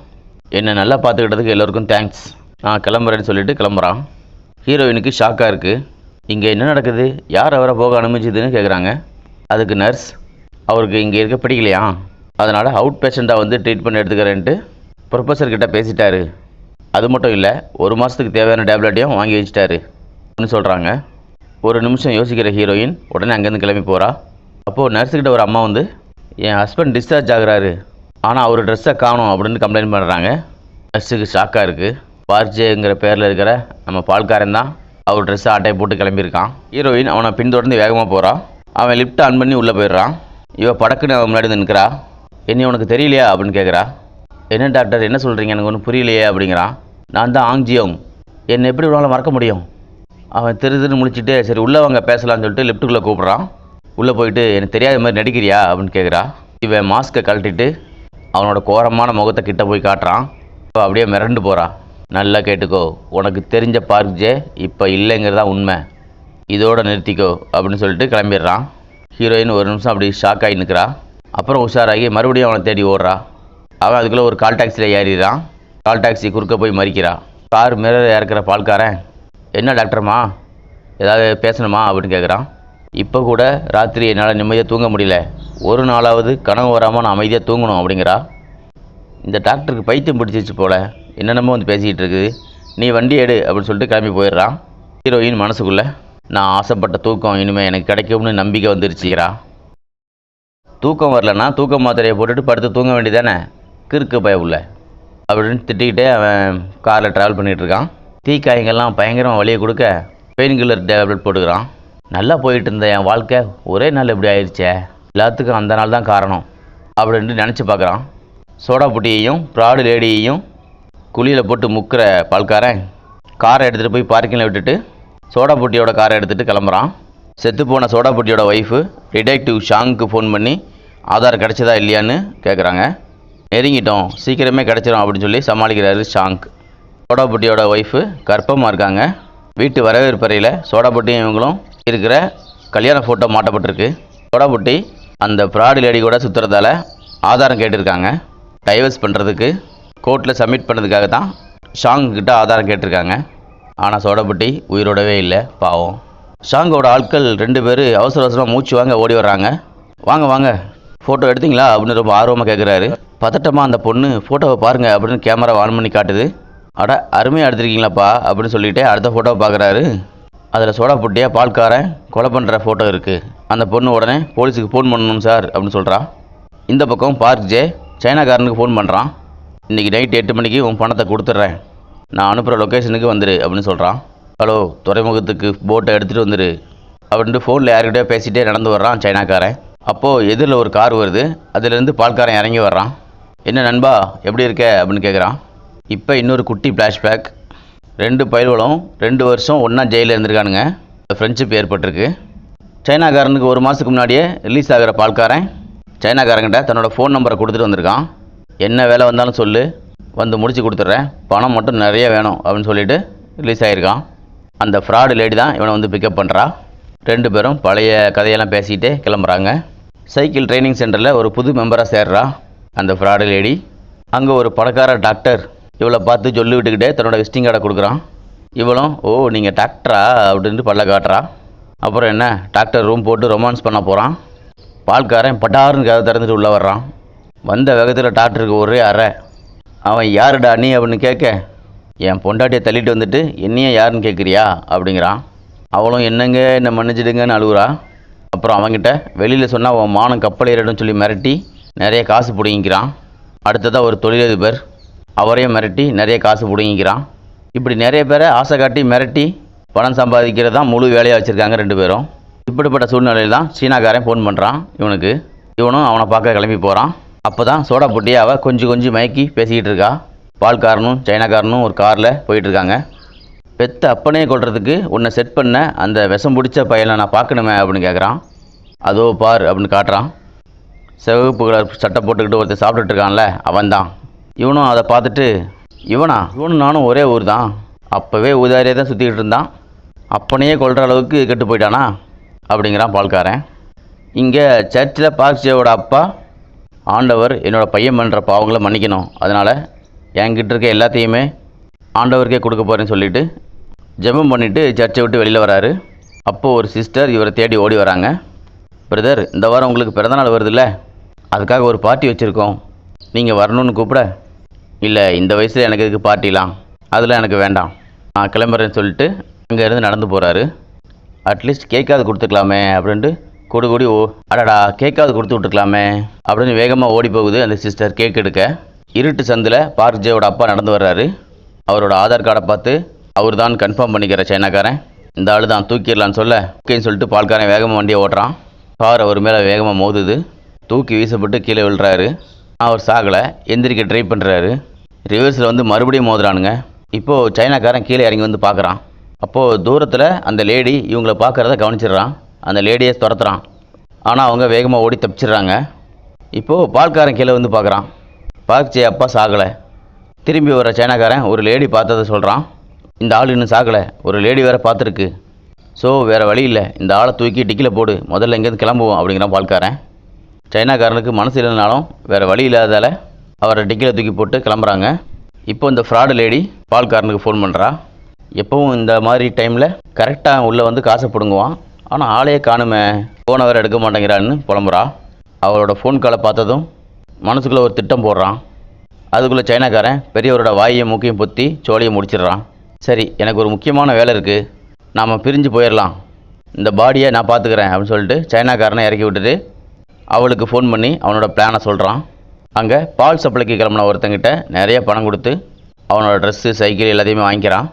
என்னை நல்லா பார்த்துக்கிட்டதுக்கு எல்லோருக்கும் தேங்க்ஸ், நான் கிளம்புறேன்னு சொல்லிட்டு கிளம்புறான். ஹீரோயினுக்கு ஷாக்காக இருக்குது. இங்கே என்ன நடக்குது, யார் அவரை போக அனுமதிச்சதுன்னு கேட்குறாங்க. அதுக்கு நர்ஸ், அவருக்கு இங்கே இருக்க பிடிக்கலையா, அதனால் அவுட் பேஷண்ட்டாக வந்து ட்ரீட்மெண்ட் எடுத்துக்கிறேன்ட்டு ப்ரொஃபஸர்கிட்ட பேசிட்டாரு. அது மட்டும் இல்லை, 1 மாதத்துக்கு தேவையான டேப்லெட்டையும் வாங்கி வச்சிட்டாரு அப்படின்னு சொல்கிறாங்க. ஒரு நிமிஷம் யோசிக்கிற ஹீரோயின் உடனே அங்கேருந்து கிளம்பி போகிறா. அப்போது நர்ஸுக்கிட்ட ஒரு அம்மா வந்து, என் ஹஸ்பண்ட் டிஸ்சார்ஜ் ஆகுறாரு, ஆனால் அவர் ட்ரெஸ்ஸை காணும் அப்படின்னு கம்ப்ளைண்ட் பண்ணுறாங்க. நர்ஸுக்கு ஷாக்காக இருக்குது. பார்க் ஜேங்கிற பேரில் இருக்கிற நம்ம பால்காரன் தான் அவர் ட்ரெஸ்ஸை ஆட்டையை போட்டு கிளம்பியிருக்கான். ஹீரோயின் அவனை பின்தொடர்ந்து வேகமாக போகிறான். அவன் லிஃப்ட் ஆன் பண்ணி உள்ளே போயிடுறான். இவன் படக்குன்னு அவன் முன்னாடி நிற்கிறா. என்ன உனக்கு தெரியலையா அப்படின்னு கேட்குறா. என்ன டாக்டர் என்ன சொல்கிறீங்க, எனக்கு ஒன்றும் புரியலையே அப்படிங்கிறான். நான் தான் ஆங்ஜியோங், என்னை எப்படி இவ்வளோ மறக்க முடியும். அவன் திருன்னு முழிச்சிட்டு சரி உள்ளே வாங்க பேசலான்னு சொல்லிட்டு லிஃப்ட்டுக்குள்ளே கூப்பிட்றான். உள்ளே போயிட்டு எனக்கு தெரியாத மாதிரி நடிக்கிறியா அப்படின்னு கேட்குறா. இவன் மாஸ்க்கை கழட்டிட்டு அவனோட கோரமான முகத்தை கிட்ட போய் காட்டுறான். இப்போ அப்படியே மிரண்டு போகிறா. நல்லா கேட்டுக்கோ, உனக்கு தெரிஞ்ச பார்க் ஜே இப்போ இல்லைங்கிறதா உண்மை, இதோட நிறுத்திக்கோ அப்படின்னு சொல்லிட்டு கிளம்பிடுறான். ஹீரோயின் ஒரு நிமிஷம் அப்படி ஷாக் ஆகி நிற்கிறா. அப்புறம் உஷாராகி மறுபடியும் அவனை தேடி ஓடுறா. அவன் அதுக்குள்ளே ஒரு கால் டாக்ஸியில் ஏறிடுறான். கால் டாக்ஸி குறுக்க போய் மறிக்கிறா. கார் மிரர் இறக்குற பால்காரன், என்ன டாக்டர்மா ஏதாவது பேசணுமா அப்படின்னு கேட்குறான். இப்போ கூட ராத்திரி என்னால் நிம்மதியாக தூங்க முடியல, ஒரு நாளாவது கனவு வராமல் நான் அமைதியாக தூங்கணும் அப்படிங்கிறா. இந்த டாக்டருக்கு பைத்தியம் பிடிச்சிச்சு போல், என்னென்னமோ வந்து பேசிக்கிட்டு இருக்குது, நீ வண்டி எடு அப்படின்னு சொல்லிட்டு கிளம்பி போயிடுறான். ஹீரோயின் மனசுக்குள்ளே, நான் ஆசைப்பட்ட தூக்கம் இனிமேல் எனக்கு கிடைக்கும்னு நம்பிக்கை வந்துருச்சுக்கிறா. தூக்கம் வரலன்னா தூக்க மாத்திரையை போட்டுட்டு படுத்து தூங்க வேண்டியதானே, கிறுக்கு பயவுள்ள அப்படின்னு திட்டிக்கிட்டே அவன் காரில் ட்ராவல் பண்ணிகிட்ருக்கான். தீக்காயங்கள்லாம் பயங்கரமாக வலியை கொடுக்க பெயின் கில்லர் டேப்லெட் போட்டுக்கிறான். நல்லா போயிட்டு இருந்த என் வாழ்க்கை ஒரே நாள் இப்படி ஆயிடுச்சே, எல்லாத்துக்கும் அந்த நாள் தான் காரணம் அப்படின்ட்டு நினச்சி பார்க்குறான். சோடா புட்டியையும் ப்ராடு லேடியையும் குழியில் போட்டு முக்கிற பால்காரன் காரை எடுத்துகிட்டு போய் பார்க்கிங்கில் விட்டுட்டு சோடா புட்டியோட காரை எடுத்துகிட்டு கிளம்புறான். செத்துப்போன சோடா புட்டியோட ஒய்ஃபு டிடெக்டிவ் ஷாங்க்கு ஃபோன் பண்ணி ஆதார் கிடச்சதா இல்லையான்னு கேட்குறாங்க. நெருங்கிட்டோம், சீக்கிரமே கிடச்சிரும் அப்படின்னு சொல்லி சமாளிக்கிறாரு ஷாங்க். சோடா புட்டியோட ஒய்ஃபு கர்ப்பமாக இருக்காங்க. வீட்டு வரவேற்பறையில் சோடா புட்டியும் இவங்களும் இருக்கிற கல்யாண ஃபோட்டோ மாட்டப்பட்டிருக்கு. சோடா புட்டி அந்த ப்ராடு லேடி கூட சுற்றுறதால ஆதாரம் கேட்டிருக்காங்க. டைவர்ஸ் பண்ணுறதுக்கு கோர்ட்டில் சப்மிட் பண்ணதுக்காக தான் ஷாங்கிட்ட ஆதாரம் கேட்டிருக்காங்க. ஆனால் சோடா புட்டி உயிரோடவே இல்லை, பாவம். ஷாங்கோட ஆட்கள் 2 பேர் அவசர அவசரமாக மூச்சு வாங்க ஓடி வர்றாங்க. வாங்க வாங்க ஃபோட்டோ எடுத்தீங்களா அப்படின்னு ரொம்ப ஆர்வமாக கேட்குறாரு. பதட்டமாக அந்த பொண்ணு ஃபோட்டோவை பாருங்கள் அப்படின்னு கேமரா ஆன் பண்ணி காட்டுது. அட அருமையாக எடுத்துருக்கீங்களாப்பா அப்படின்னு சொல்லிவிட்டு அடுத்த ஃபோட்டோவை பார்க்குறாரு. அதில் சோடா புட்டியாக பால்காரன் கொலை பண்ணுற ஃபோட்டோ இருக்குது. அந்த பொண்ணு உடனே போலீஸுக்கு ஃபோன் பண்ணணும் சார் அப்படின்னு சொல்கிறா. இந்த பக்கம் பார்க் ஜே சைனாக்காரனுக்கு ஃபோன் பண்ணுறான். இன்றைக்கி நைட் 8 மணிக்கு உன் பணத்தை கொடுத்துட்றேன், நான் அனுப்புகிற லொக்கேஷனுக்கு வந்துடு அப்படின்னு சொல்கிறான். ஹலோ, துறைமுகத்துக்கு போட்டை எடுத்துகிட்டு வந்துடு அப்படின்ட்டு ஃபோனில் யார்கிட்டயோ பேசிகிட்டே நடந்து வர்றான் சைனாக்காரன். அப்போது எதிரில் ஒரு கார் வருது. அதுலேருந்து பால்காரன் இறங்கி வர்றான். என்ன நண்பா எப்படி இருக்க அப்படின்னு கேட்குறான். இப்போ இன்னொரு குட்டி ஃப்ளாஷ்பேக். 2 பயல்களும் 2 வருஷம் ஒன்றா ஜெயிலில் இருந்திருக்கானுங்க. ஃப்ரெண்ட்ஷிப் ஏற்பட்டிருக்கு. சைனாக்காரனுக்கு 1 மாதத்துக்கு முன்னாடியே ரிலீஸ் ஆகிற பால்காரன் சைனாக்காரங்கிட்ட தன்னோட ஃபோன் நம்பரை கொடுத்துட்டு வந்திருக்கான். என்ன வேலை வந்தாலும் சொல்லு, வந்து முடிச்சு கொடுத்துட்றேன், பணம் மட்டும் நிறைய வேணும் அப்படின்னு சொல்லிட்டு ரிலீஸ் ஆகியிருக்கான். அந்த ஃப்ராடு லேடி தான் இவனை வந்து பிக்கப் பண்ணுறா. 2 பேரும் பழைய கதையெல்லாம் பேசிக்கிட்டே கிளம்புறாங்க. சைக்கிள் ட்ரைனிங் சென்டரில் ஒரு புது மெம்பராக சேர்றா அந்த ஃப்ராடு லேடி. அங்கே ஒரு பணக்கார டாக்டர் இவளை பார்த்து சொல்லி விட்டுக்கிட்டே தன்னோட விசிட்டிங் கார்டை கொடுக்குறான். இவளும் ஓ நீங்கள் டாக்டரா அப்படின்ட்டு பல்ல காட்டுறா. அப்புறம் என்ன, டாக்டர் ரூம் போட்டு ரொமான்ஸ் பண்ண போகிறான். பால்காரன் பட்டாருன்னு கதை திறந்துட்டு உள்ளே வர்றான். வந்த வேகத்தில் டாக்டருக்கு ஒரே அறை. அவன் யாருடா நீ அப்படின்னு கேட்க, என் பொண்டாட்டியை தள்ளிட்டு வந்துட்டு என்னையே யாருன்னு கேட்குறியா அப்படிங்கிறான். அவளும் என்னங்க என்ன மன்னிச்சிடுங்கன்னு அழுகுறா. அப்புறம் அவங்ககிட்ட வெளியில் சொன்னால் அவன் மானம் கப்பல் ஏறிடும்னு சொல்லி மிரட்டி நிறைய காசு பிடிங்கிக்கிறான். அடுத்ததாக ஒரு தொழிலதிபர், அவரையும் மிரட்டி நிறைய காசு பிடிங்கிக்கிறான். இப்படி நிறைய பேரை ஆசை காட்டி மிரட்டி பணம் சம்பாதிக்கிறது தான் முழு வேலையாக வச்சுருக்காங்க 2 பேரும். இப்படிப்பட்ட சூழ்நிலையில் தான் சீனாக்காரன் ஃபோன் பண்ணுறான் இவனுக்கு. இவனும் அவனை பார்க்க கிளம்பி போகிறான். அப்போ தான் சோடா புட்டியை அவள் கொஞ்சம் மயக்கி பேசிக்கிட்டு இருக்கா. பால்காரனும் சைனாக்காரனும் ஒரு காரில் போயிட்டுருக்காங்க. பெத்த அப்பனே கொள்றதுக்கு உன்னை செட் பண்ண அந்த விஷம் பிடிச்ச பையனை நான் பார்க்கணுமே அப்படின்னு கேட்குறான். அதோ பார் அப்படின்னு காட்டுறான். சிவப்பு கலர் சட்டை போட்டுக்கிட்டு ஒருத்தர் சாப்பிட்டுட்டு இருக்கான்ல, அவன் தான். இவனும் அதை பார்த்துட்டு, இவனும் நானும் ஒரே ஊர் தான், அப்போவே ஊதாரியாக தான் சுற்றிக்கிட்டு இருந்தான், அப்பனையே கொள்கிற அளவுக்கு கெட்டு போயிட்டானா அப்படிங்கிறான் பால்காரன். இங்கே சர்ச்சில் பார்க்ஜேவோட அப்பா, ஆண்டவர் என்னோடய பையன் பண்ணுற பாவங்களை மன்னிக்கணும், அதனால் என்கிட்ட இருக்க எல்லாத்தையுமே ஆண்டவருக்கே கொடுக்க போகிறேன்னு சொல்லிவிட்டு ஜெபம் பண்ணிவிட்டு சர்ச்சை விட்டு வெளியில் வராரு. அப்போது ஒரு சிஸ்டர் இவரை தேடி ஓடி வராங்க. பிரதர், இந்த வாரம் உங்களுக்கு பிறந்தநாள் வருதுல்ல, அதுக்காக ஒரு பார்ட்டி வச்சுருக்கோம், நீங்கள் வரணும்னு கூப்பிட. இல்லை, இந்த வயசில் எனக்கு இதுக்கு பார்ட்டிலாம், அதெல்லாம் எனக்கு வேண்டாம், நான் கிளம்புறேன்னு சொல்லிட்டு அங்கேருந்து நடந்து போகிறாரு. அட்லீஸ்ட் கேக்காவது கொடுத்துக்கலாமே அப்படின்ட்டு கூடி அடடா கேக்காவது கொடுத்து விட்டுருக்கலாமே அப்படின்னு வேகமாக ஓடி போகுது அந்த சிஸ்டர் கேக் எடுக்க. இருட்டு சந்தில் பார்க்ஜேவோட அப்பா நடந்து வர்றாரு. அவரோட ஆதார் கார்டை பார்த்து அவர் தான் கன்ஃபார்ம் பண்ணிக்கிற சைனாக்காரன். இந்த ஆள் தான், தூக்கிடலான்னு சொல்ல ஓகேன்னு சொல்லிட்டு பால்காரன் வேகமாக வண்டியை ஓட்டுறான். கார் அவர் மேலே வேகமாக மோதுது. தூக்கி வீசப்பட்டு கீழே விழுறாரு. அவர் சாகலை, எந்திரிக்க ட்ரை பண்ணுறாரு. ரிவர்ஸில் வந்து மறுபடியும் மோதுறானுங்க. இப்போது சைனாக்காரன் கீழே இறங்கி வந்து பார்க்குறான். அப்போது தூரத்தில் அந்த லேடி இவங்களை பார்க்குறத கவனிச்சிடுறான். அந்த லேடியை துரத்துறான். ஆனால் அவங்க வேகமாக ஓடி தப்பிச்சிடுறாங்க. இப்போது பால்காரன் கீழே வந்து பார்க்குறான். பார்க்ஜே அப்பா சாகலை. திரும்பி வர சைனாக்காரன் ஒரு லேடி பார்த்ததை சொல்கிறான். இந்த ஆள் இன்னும் சாகலை, ஒரு லேடி வேறு பார்த்துருக்கு, ஸோ வேறு வழி இல்லை, இந்த ஆளை தூக்கி டிக்கில் போடு, முதல்ல இங்கேருந்து கிளம்புவோம் அப்படிங்கிறான் பால்காரன். சைனாக்காரனுக்கு மனசு இல்லைனாலும் வேறு வழி இல்லாதால் அவரை டிக்கில் தூக்கி போட்டு கிளம்புறாங்க. இப்போ இந்த ஃப்ராடு லேடி பால்காரனுக்கு ஃபோன் பண்ணுறா. எப்பவும் இந்த மாதிரி டைமில் கரெக்டாக உள்ளே வந்து காசை பிடுங்குவான், ஆனால் ஆளையே காணுமே, ஃபோனை வேறு எடுக்க மாட்டேங்கிறான்னு புலம்புறா. அவளோட ஃபோன் காலை பார்த்ததும் மனசுக்குள்ளே ஒரு திட்டம் போடுறான். அதுக்குள்ளே சைனாக்காரன் பெரியவரோட வாயையும் மூக்கையும் பொத்தி சோழியை முடிச்சிடுறான். சரி, எனக்கு ஒரு முக்கியமான வேலை இருக்குது, நாம் பிரிஞ்சு போயிடலாம், இந்த பாடியை நான் பார்த்துக்கிறேன் அப்படின்னு சொல்லிட்டு சைனாக்காரனை இறக்கி விட்டுட்டு அவளுக்கு ஃபோன் பண்ணி அவனோட பிளானை சொல்கிறான். அங்கே பால் சப்ளைக்கு கிளம்புன ஒருத்தங்கிட்ட நிறைய பணம் கொடுத்து அவனோட ட்ரெஸ்ஸு, சைக்கிள் எல்லாத்தையுமே வாங்கிக்கிறான்.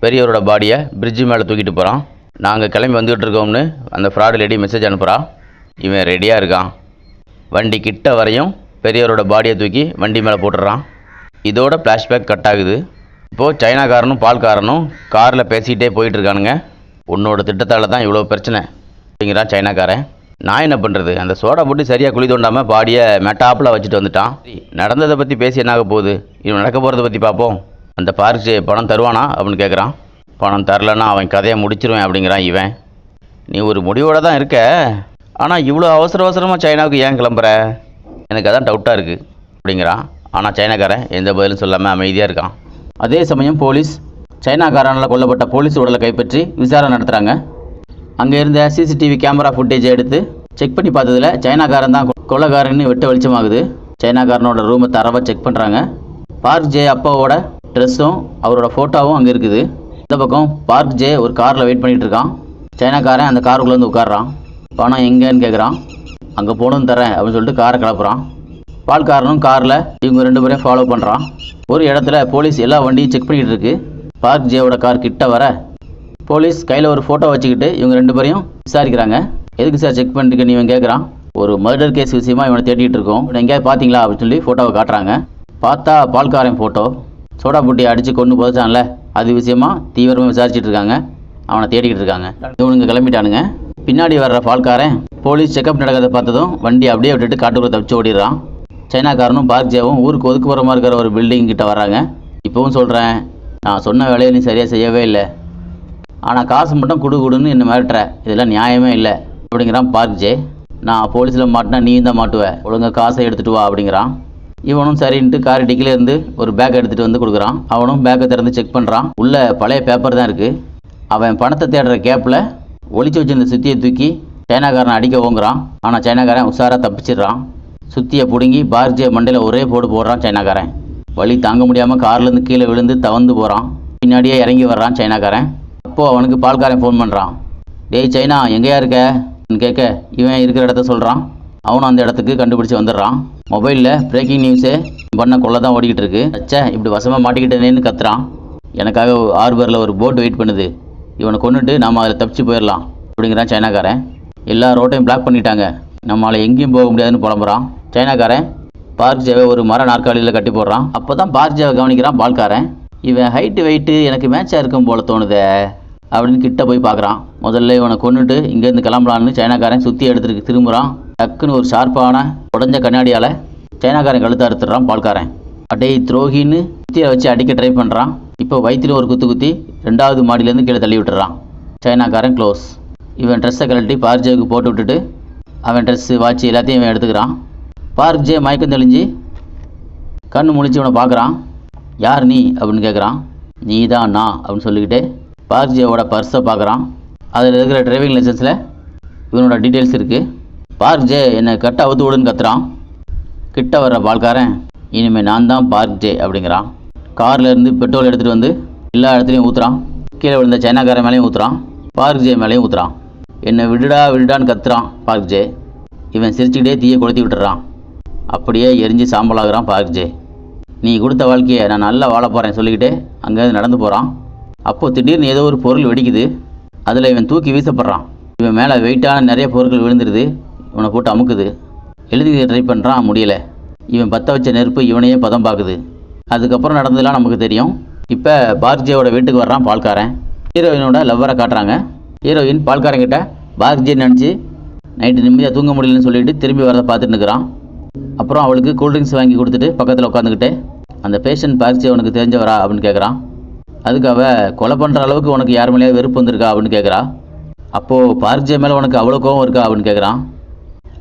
பெரியவரோட பாடியை பிரிட்ஜு மேலே தூக்கிட்டு போகிறான். நாங்கள் கிளம்பி வந்துகிட்டு இருக்கோம்னு அந்த ஃப்ராடு லேடி மெசேஜ் அனுப்புகிறான். இவன் ரெடியாக இருக்கான். வண்டி கிட்ட வரையும் பெரியவரோட பாடியை தூக்கி வண்டி மேலே போட்டுடுறான். இதோட ஃப்ளாஷ்பேக் கட் ஆகுது. இப்போது சைனாக்காரனும் பால்காரனும் காரில் பேசிக்கிட்டே போயிட்டுருக்கானுங்க. உன்னோட திட்டத்தால் தான் இவ்வளோ பிரச்சனை அப்படிங்கிறான் சைனாக்காரன். நான் என்ன பண்ணுறது, அந்த சோடா போட்டு சரியாக குழி தோண்டாமல் பாடியை மெட்டாப்பில் வச்சுட்டு வந்துட்டான். நடந்ததை பற்றி பேசி என்னாக போகுது, இவன் நடக்க போகிறத பற்றி பார்ப்போம். அந்த பார்க்ஜே பணம் தருவானா அப்படின்னு கேட்குறான். பணம் தரலன்னா அவன் கதையை முடிச்சிருவேன் அப்படிங்கிறான் இவன். நீ ஒரு முடிவோடு தான் இருக்க, ஆனால் இவ்வளோ அவசரமாக சைனாவுக்கு ஏன் கிளம்புற, எனக்கு அதான் டவுட்டாக இருக்குது அப்படிங்கிறான். ஆனால் சைனாக்காரன் எந்த பதிலும் சொல்லாமல் அமைதியாக இருக்கான். அதே சமயம் போலீஸ் சைனாக்காரனால் கொல்லப்பட்ட போலீஸ் உடலை கைப்பற்றி விசாரணை நடத்துகிறாங்க. அங்கே இருந்த சிசிடிவி கேமரா ஃபுட்டேஜை எடுத்து செக் பண்ணி பார்த்ததில் சைனாக்காரன் தான் கொலைகாரன்னு வெட்ட வெளிச்சமாகுது. சைனாக்காரனோட ரூமை தரவாக செக் பண்ணுறாங்க. பார்க்ஜே அப்பாவோட ட்ரெஸ்ஸும் அவரோட ஃபோட்டோவும் அங்கே இருக்குது. இந்த பக்கம் பார்க்ஜே ஒரு காரில் வெயிட் பண்ணிகிட்டு இருக்கான். சைனாக்காரன் அந்த காருக்குள்ளே வந்து உட்காடுறான். பணம் எங்கேன்னு கேட்குறான். அங்கே போகணுன்னு தரேன் அப்படின்னு சொல்லிட்டு காரை கிளப்புறான். பால்காரனும் காரில் இவங்க 2 பேரையும் ஃபாலோ பண்ணுறான். ஒரு இடத்துல போலீஸ் எல்லா வண்டியும் செக் பண்ணிக்கிட்டு இருக்கு. பார்க்ஜேவோட கார் கிட்ட வர போலீஸ் கையில் ஒரு ஃபோட்டோ வச்சுக்கிட்டு இவங்க 2 பேரையும் விசாரிக்கிறாங்க. எதுக்கு சார் செக் பண்ணிட்டு நீ கேட்குறான். ஒரு மர்டர் கேஸ் விஷயமா இவனை தேடிட்டு இருக்கோம். இவனை எங்கேயாவது பார்த்தீங்களா அப்படின்னு சொல்லி ஃபோட்டோவை காட்டுறாங்க. பார்த்தா பால்காரன் ஃபோட்டோ. சோடா புட்டியை அடித்து கொண்டு போச்சான்ல, அது விஷயமா தீவிரமாக விசாரிச்சுட்டு இருக்காங்க. அவனை தேடிக்கிட்டு இருக்காங்க. இவனுங்க கிளம்பிட்டானுங்க. பின்னாடி வர்ற பால்காரன் போலீஸ் செக்அப் நடக்கிறத பார்த்ததும் வண்டி அப்படியே விட்டுட்டு காட்டுக்குள்ள தப்பிச்சு ஓடிடுறான். சைனாக்காரனும் பார்க்ஜேவும் ஊருக்கு ஒதுக்குப்புறமா இருக்கிற ஒரு பில்டிங் கிட்ட வர்றாங்க. இப்போவும் சொல்கிறேன், நான் சொன்ன வேலையை நீ சரியாக செய்யவே இல்லை, ஆனால் காசு மட்டும் குடுன்னு என்ன மிரட்டுற, இதெல்லாம் நியாயமே இல்லை அப்படிங்கிறான் பார்க்ஜே. நான் போலீஸில் மாட்டினா நீயும் தான் மாட்டுவ, ஒழுங்காக காசை எடுத்துகிட்டு வா அப்படிங்கிறான். இவனும் சரின்ட்டு கார் டிக்கில இருந்து ஒரு பேக் எடுத்துகிட்டு வந்து கொடுக்குறான். அவனும் பேக்கை திறந்து செக் பண்ணுறான். உள்ள பழைய பேப்பர் தான் இருக்குது. அவன் பணத்தை தேடுற கேப்பில் ஒளிச்சு வச்சிருந்த சுத்தியை தூக்கி சைனாக்காரனை அடிக்க ஓங்குறான். ஆனால் சைனாக்காரன் உஷாராக தப்பிச்சிடுறான். சுத்தியை பிடுங்கி பார்க்ஜே மண்டையில் ஒரே போடுறான் சைனாக்காரன். வலி தாங்க முடியாமல் கார்லேருந்து கீழே விழுந்து தவந்து போகிறான். பின்னாடியே இறங்கி வர்றான் சைனாக்காரன். அப்போது அவனுக்கு பால்காரன் ஃபோன் பண்ணுறான். டேய் சைனா, எங்கேயா இருக்க கேட்க இவன் இருக்கிற இடத்த சொல்கிறான். அவனும் அந்த இடத்துக்கு கண்டுபிடிச்சி வந்துடுறான். மொபைலில் பிரேக்கிங் நியூஸே பண்ண கொள்ள தான் ஓடிக்கிட்டு இருக்கு. அச்சா, இப்படி வசமாக மாட்டிக்கிட்டேனேன்னு கத்துறான். எனக்காக ஹார்பரில் ஒரு போட் வெயிட் பண்ணுது, இவனை கொண்டுட்டு நாம் அதில் தப்பிச்சு போயிடலாம் அப்படிங்கிறான் சைனாக்காரன். எல்லா ரோட்டையும் பிளாக் பண்ணிட்டாங்க, நம்மளால் எங்கேயும் போக முடியாதுன்னு புலம்புறான். சைனாக்காரன் பார்க்ஜேவை ஒரு மர நாற்காலியில் கட்டி போடுறான். அப்போ தான் பார்க்ஜேவை கவனிக்கிறான் பால்காரன். இவன் ஹைட்டு வெயிட்டு எனக்கு மேட்சாக இருக்கும் போல தோணுதே அப்படின்னு கிட்ட போய் பார்க்குறான். முதல்ல இவனை கொண்டுட்டு இங்கேருந்து கிளம்பலான்னு சைனாக்காரன் சுற்றி எடுத்துட்டு திரும்புகிறான். டக்குன்னு ஒரு ஷார்ப்பான உடஞ்ச கண்ணாடியால் சைனாக்காரன் கழுத்தை அறுத்துடுறான் பால்காரன். அடே துரோகின்னு சுத்தியை வச்சு அடிக்க ட்ரை பண்ணுறான். இப்போ வயிற்றில் ஒரு குத்தி 2வது மாடியிலேருந்து கீழே தள்ளி விட்டுறான். சைனாக்காரன் க்ளோஸ். இவன் ட்ரெஸ்ஸை கழட்டி பார்க்ஜேவுக்கு போட்டு விட்டுட்டு அவன் ட்ரெஸ்ஸு வாட்சி எல்லாத்தையும் இவன் எடுத்துக்கிறான். பார்க்ஜே மயக்கம் தெளிஞ்சு கண்ணு முழிச்சு இவனை பார்க்குறான். யார் நீ அப்படின்னு கேட்குறான். நீ தான் நான் அப்படின்னு சொல்லிக்கிட்டு பார்க்ஜேவோட பர்ஸை பார்க்குறான். அதில் இருக்கிற டிரைவிங் லைசன்ஸில் இவனோட டீட்டெயில்ஸ் இருக்குது. பார்க்ஜே என்னை கட்ட அவுத்து விடுன்னு கத்துறான். கிட்ட வர்ற பால்காரன் இனிமேல் நான் தான் பார்க்ஜே அப்படிங்கிறான். கார்லேருந்து பெட்ரோல் எடுத்துகிட்டு வந்து எல்லா இடத்துலையும் ஊற்றுறான். கீழே விழுந்த சைனாக்காரன் மேலேயும் ஊற்றுறான், பார்க்ஜே மேலேயும் ஊற்றுறான். என்னை விடுடான்னு கத்துறான் பார்க்ஜே. இவன் சிரிச்சுக்கிட்டே தீயை கொளுத்தி விட்டுறான். அப்படியே எரிஞ்சு சாம்பலாகிறான் பார்க்ஜே. நீ கொடுத்த வாழ்க்கையை நான் நல்லா வாழ போகிறேன் சொல்லிக்கிட்டே அங்கேருந்து நடந்து போகிறான். அப்போது திடீர்னு ஏதோ ஒரு பொருள் வெடிக்குது. அதில் இவன் தூக்கி வீசப்படுறான். இவன் மேலே வெயிட்டான நிறைய பொருட்கள் விழுந்துருது. இவனை போட்டு அமுக்குது. எழுதி ட்ரை பண்ணுறான், முடியலை. இவன் பற்ற வச்ச நெருப்பு இவனையே பதம் பார்க்குது. அதுக்கப்புறம் நடந்ததுலாம் நமக்கு தெரியும். இப்போ பார்க்ஜேவோட வீட்டுக்கு வர்றான் பால்காரன். ஹீரோயினோட லவ்வரை காட்டுறாங்க. ஹீரோயின் பால்காரங்கிட்ட பார்க்ஜே நினச்சி நைட்டு நிம்மதியாக தூங்க முடியலன்னு சொல்லிட்டு திரும்பி வரதை பார்த்துட்டு இருக்கிறான். அப்புறம் அவளுக்கு கூல்ட்ரிங்க்ஸ் வாங்கி கொடுத்துட்டு பக்கத்தில் உட்காந்துக்கிட்டு அந்த பேஷண்ட் பார்க்ஜே உனக்கு தெரிஞ்சவரா அப்படின்னு கேட்குறான். அதுக்கு அவள் கொலை பண்ணுற அளவுக்கு உனக்கு யார் மேலேயே வெறுப்பு வந்திருக்கா அப்படின்னு கேட்குறா. அப்போது பார்க்ஜே மேலே உனக்கு அவ்வளோ கோவம் இருக்கா அப்படின்னு கேட்குறான்.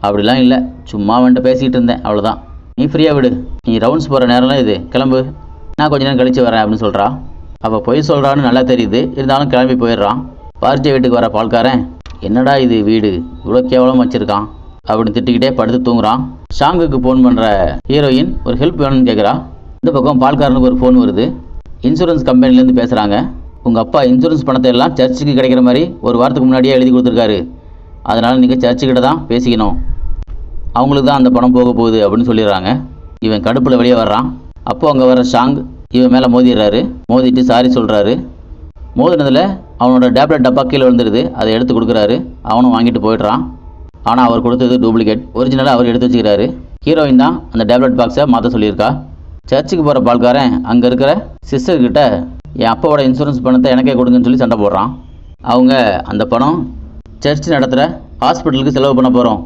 அப்படிலாம் இல்லை, சும்மா வந்துட்டு பேசிக்கிட்டு இருந்தேன், அவ்வளோதான். நீ ஃப்ரீயாக விடு, நீ ரவுண்ட்ஸ் போகிற நேரம்லாம் இது, கிளம்பு, நான் கொஞ்ச நேரம் கழித்து வரேன் அப்படின்னு சொல்கிறா. அவள் பொய் சொல்கிறான்னு நல்லா தெரியுது, இருந்தாலும் கிளம்பி போயிடுறான். பார்க்ஜே வீட்டுக்கு வர பால்காரன் என்னடா இது வீடு இவ்வளோ கேவலம் வச்சுருக்கான் அப்படின்னு திட்டிக்கிட்டே படுத்து தூங்குறான். ஷாங்குக்கு ஃபோன் பண்ணுற ஹீரோயின் ஒரு ஹெல்ப் வேணும்னு கேட்குறா. இந்த பக்கம் பால்காரனுக்கு ஒரு ஃபோன் வருது. இன்சூரன்ஸ் கம்பெனிலேருந்து பேசுகிறாங்க. உங்கள் அப்பா இன்சூரன்ஸ் பணத்தை எல்லாம் சர்ச்சுக்கு கிடைக்கிற மாதிரி ஒரு வாரத்துக்கு முன்னாடியே எழுதி கொடுத்துருக்காரு, அதனால் நீங்கள் சர்ச்சுக்கிட்ட தான் பேசிக்கணும், அவங்களுக்கு தான் அந்த பணம் போக போகுது அப்படின்னு சொல்லிடுறாங்க. இவன் கடுப்பில் வெளியே வர்றான். அப்போது அங்கே வர ஷாங் இவன் மேலே மோதிடுறாரு. மோதிட்டு சாரி சொல்கிறாரு. மோதினதில் அவனோட டேப்லெட் டப்பா கீழே விழுந்துருது. அதை எடுத்து கொடுக்குறாரு. அவனும் வாங்கிட்டு போயிடுறான். ஆனால் அவர் கொடுத்தது டூப்ளிகேட், ஒரிஜினலாக அவர் எடுத்து வச்சுக்கிறாரு. ஹீரோயின் தான் அந்த டேப்லெட் பாக்ஸை மாற்ற சொல்லியிருக்கா. சர்ச்சுக்கு போகிற பால்காரன் அங்கே இருக்கிற சிஸ்டர்கிட்ட என் அப்பாவோட இன்சூரன்ஸ் பணத்தை எனக்கே கொடுங்கன்னு சொல்லி சண்டை போடுறான். அவங்க அந்த பணம் சர்ச் நடத்துகிற ஹாஸ்பிட்டலுக்கு செலவு பண்ண போகிறோம்,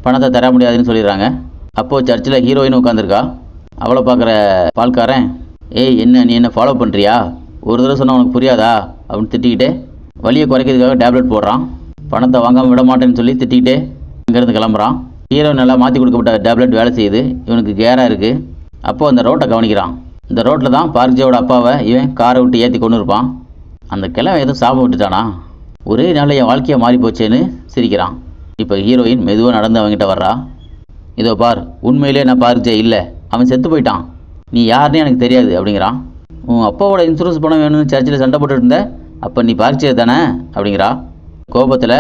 பணத்தை தர முடியாதுன்னு சொல்லிடுறாங்க. அப்போது சர்ச்சில் ஹீரோயின் உட்காந்துருக்கா. அவளை பார்க்குற பால்காரன் ஏய் என்ன நீ என்ன ஃபாலோ பண்ணுறியா, ஒரு தடவை சொன்னால் உனக்கு புரியாதா அப்படின்னு திட்டிக்கிட்டே வலியை குறைக்கிறதுக்காக டேப்லெட் போடுறான். பணத்தை வாங்காமல் விட மாட்டேன்னு சொல்லி திட்டிக்கிட்டே இங்கேருந்து கிளம்புறான். ஹீரோயின் நல்லா மாற்றி கொடுக்கப்பட்ட டேப்லெட் வேலை செய்யுது. இவனுக்கு கேராக இருக்குது. அப்போது அந்த ரோட்டை கவனிக்கிறான். இந்த ரோட்டில் தான் பார்க்ஜேவோட அப்பாவை இவன் காரை விட்டு ஏற்றி கொண்டு இருப்பான். அந்த கிழமை எதுவும் சாப்பிட விட்டுட்டானா, ஒரே நாளில் என் வாழ்க்கையை மாறி போச்சேன்னு சிரிக்கிறான். இப்போ ஹீரோயின் மெதுவாக நடந்து அவங்ககிட்ட வர்றா. இதோ பார், உண்மையிலே நான் பார்க்ஜே இல்லை, அவன் செத்து போயிட்டான், நீ யாருன்னு எனக்கு தெரியாது அப்படிங்கிறான். உன் அப்பாவோட இன்சூரன்ஸ் பணம் வேணும்னு சர்ச்சில் சண்டை போட்டுட்டு இருந்த, அப்போ நீ பார்க்ஜே தானே அப்படிங்கிறா. கோபத்தில்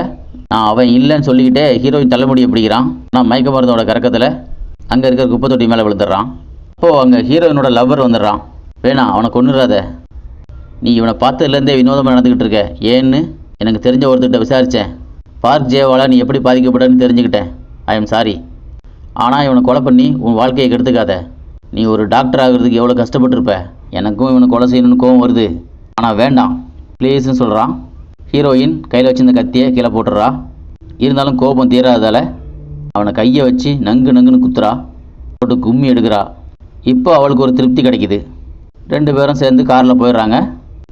நான் அவன் இல்லைன்னு சொல்லிக்கிட்டே ஹீரோயின் தலைமுடியை பிடிக்கிறான். நான் மயக்க மருந்தோட கறக்கத்தில் அங்கே இருக்கிற குப்பை தொட்டி மேலே விழுந்துடுறான். அப்போது அங்கே ஹீரோயினோட லவ்வர் வந்துடுறான். வேணாம், அவனை கொன்னுறாத, நீ இவனை பார்த்ததுலேருந்தே வினோதமாக நடந்துக்கிட்டு இருக்க, ஏன்னு எனக்கு தெரிஞ்ச ஒருத்தர்கிட்ட விசாரித்தேன், பார்க்ஜேவால் நீ எப்படி பாதிக்கப்பட்டன்னு தெரிஞ்சுக்கிட்டேன், ஐ எம் சாரி. ஆனால் இவனை கொலை பண்ணி உன் வாழ்க்கையை கெடுத்துக்காத. நீ ஒரு டாக்டர் ஆகிறதுக்கு எவ்வளோ கஷ்டப்பட்டுருப்ப. எனக்கும் இவனை கொலை செய்யணும்னு கோவம் வருது. ஆனால் வேண்டாம் ப்ளீஸ்ன்னு சொல்கிறான். ஹீரோயின் கையில் வச்சிருந்த கத்தியை கீழே போட்டுறா. இருந்தாலும் கோபம் தீராததால் அவனை கையை வச்சு நங்கு நங்குன்னு குத்துறா. போட்டு கும்மி எடுக்கிறா. இப்போ அவளுக்கு ஒரு திருப்தி கிடைக்குது. 2 பேரும் சேர்ந்து காரில் போயிடுறாங்க.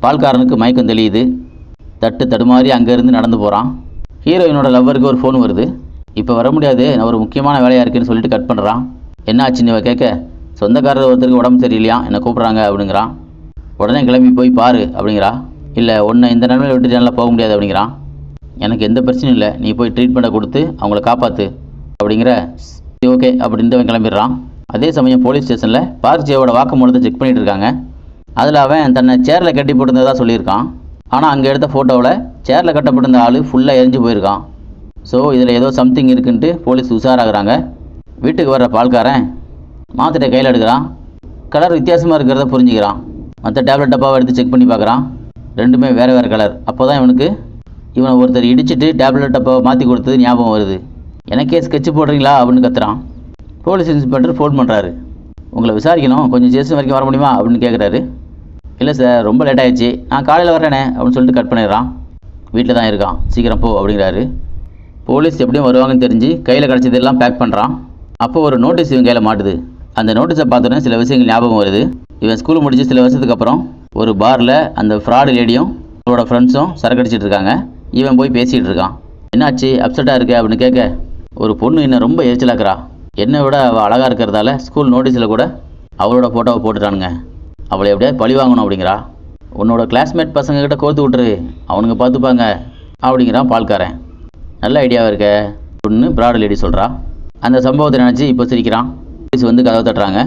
பால்காரனுக்கு மயக்கம் தெளியுது. தடுமாறி அங்கேருந்து நடந்து போகிறான். ஹீரோயினோட லவ்வருக்கு ஒரு ஃபோன் வருது. இப்போ வர முடியாது, நான் ஒரு முக்கியமான வேலையாக இருக்குன்னு சொல்லிட்டு கட் பண்ணுறான். என்ன ஆச்சுன்னு இவ கேட்க, சொந்தக்காரர் ஒருத்தருக்கு உடம்பு சரியில்லையா, என்னை கூப்பிட்றாங்க அப்படிங்கிறான். உடனே கிளம்பி போய் பாரு அப்படிங்கிறா. இல்லை உன்னை இந்த நிலைமையில் விட்டுட்டு நல்லா போக முடியாது அப்படிங்கிறான். எனக்கு எந்த பிரச்சனையும் இல்லை, நீ போய் ட்ரீட்மெண்ட்டை கொடுத்து அவங்கள காப்பாற்று அப்படிங்கிற. ஓகே அப்படின்ட்டு அவன் கிளம்பிடுறான். அதே சமயம் போலீஸ் ஸ்டேஷனில் பார்க்ஜேயோட வாக்குமூலத்தை செக் பண்ணிகிட்டு இருக்காங்க. அதில் அவன் தன்னை சேரில் கட்டி போட்டிருந்ததாக சொல்லியிருக்கான். ஆனால் அங்கே எடுத்த ஃபோட்டோவில் சேரில் கட்டப்பட்டிருந்த ஆள் ஃபுல்லாக எரிஞ்சு போயிருக்கான். ஸோ இதில் ஏதோ சம்திங் இருக்குன்ட்டு போலீஸ் உஷாராகிறாங்க. வீட்டுக்கு வர்ற பால்காரன் மாத்திரை கையில் எடுக்கிறான். கலர் வித்தியாசமாக இருக்கிறத புரிஞ்சுக்கிறான். மற்ற டேப்லெட் டப்பாவை எடுத்து செக் பண்ணி பார்க்குறான். ரெண்டுமே வேறு கலர். அப்போ தான் இவனை ஒருத்தர் இடிச்சிட்டு டேப்லெட் டப்பாவை மாற்றி கொடுத்தது ஞாபகம் வருது. எனக்கே ஸ்கெட்ச் போடுறீங்களா அப்படின்னு கத்துறான். போலீஸ் இன்ஸ்பெக்டர் ஃபோன் பண்ணுறாரு. உங்களை விசாரிக்கணும், கொஞ்சம் ஸ்டேஷன் வரைக்கும் வர முடியுமா அப்படின்னு கேட்குறாரு. இல்லை சார், ரொம்ப லேட் ஆகிடுச்சு, நான் காலையில் வரேனே அப்படின்னு சொல்லிட்டு கட் பண்ணிடுறான். வீட்டில் தான் இருக்கான், சீக்கிரம் போ அப்படிங்கிறாரு. போலீஸ் எப்படியும் வருவாங்கன்னு தெரிஞ்சு கையில் கிடச்சதெல்லாம் பேக் பண்ணுறான். அப்போ ஒரு நோட்டீஸ் இவன் கையில் மாட்டுது. அந்த நோட்டீஸை பார்த்தோன்னே சில விஷயங்கள் ஞாபகம் வருது. இவன் ஸ்கூல் முடிச்சு சில வருஷத்துக்கு அப்புறம் ஒரு பாரில் அந்த ஃப்ராடு லேடியும் அவளோட ஃப்ரெண்ட்ஸும் சரக்கடிச்சிட்டு இருக்காங்க. இவன் போய் பேசிகிட்டு இருக்கான். என்னாச்சு, அப்செட்டாக இருக்க அப்படின்னு கேட்க, ஒரு பொண்ணு இன்னும் ரொம்ப எரிச்சலாக்குறா. என்னை விட அவள் அழகாக இருக்கிறதால ஸ்கூல் நோட்டீஸில் கூட அவளோட ஃபோட்டோவை போட்டுட்டானுங்க. அவளை எப்படியாவது பழி வாங்கணும் அப்படிங்கிறா. உன்னோட கிளாஸ்மேட் பசங்கக்கிட்ட கோர்த்து விட்டுரு, அவனுங்க பார்த்துப்பாங்க அப்படிங்கிறான் பால்காரன். நல்ல ஐடியாவாக இருக்க ஒன்று பிராடு லேடி சொல்கிறா. அந்த சம்பவத்தை நினச்சி இப்போ சிரிக்கிறான். போலீஸ் வந்து கதவை தட்டுறாங்க.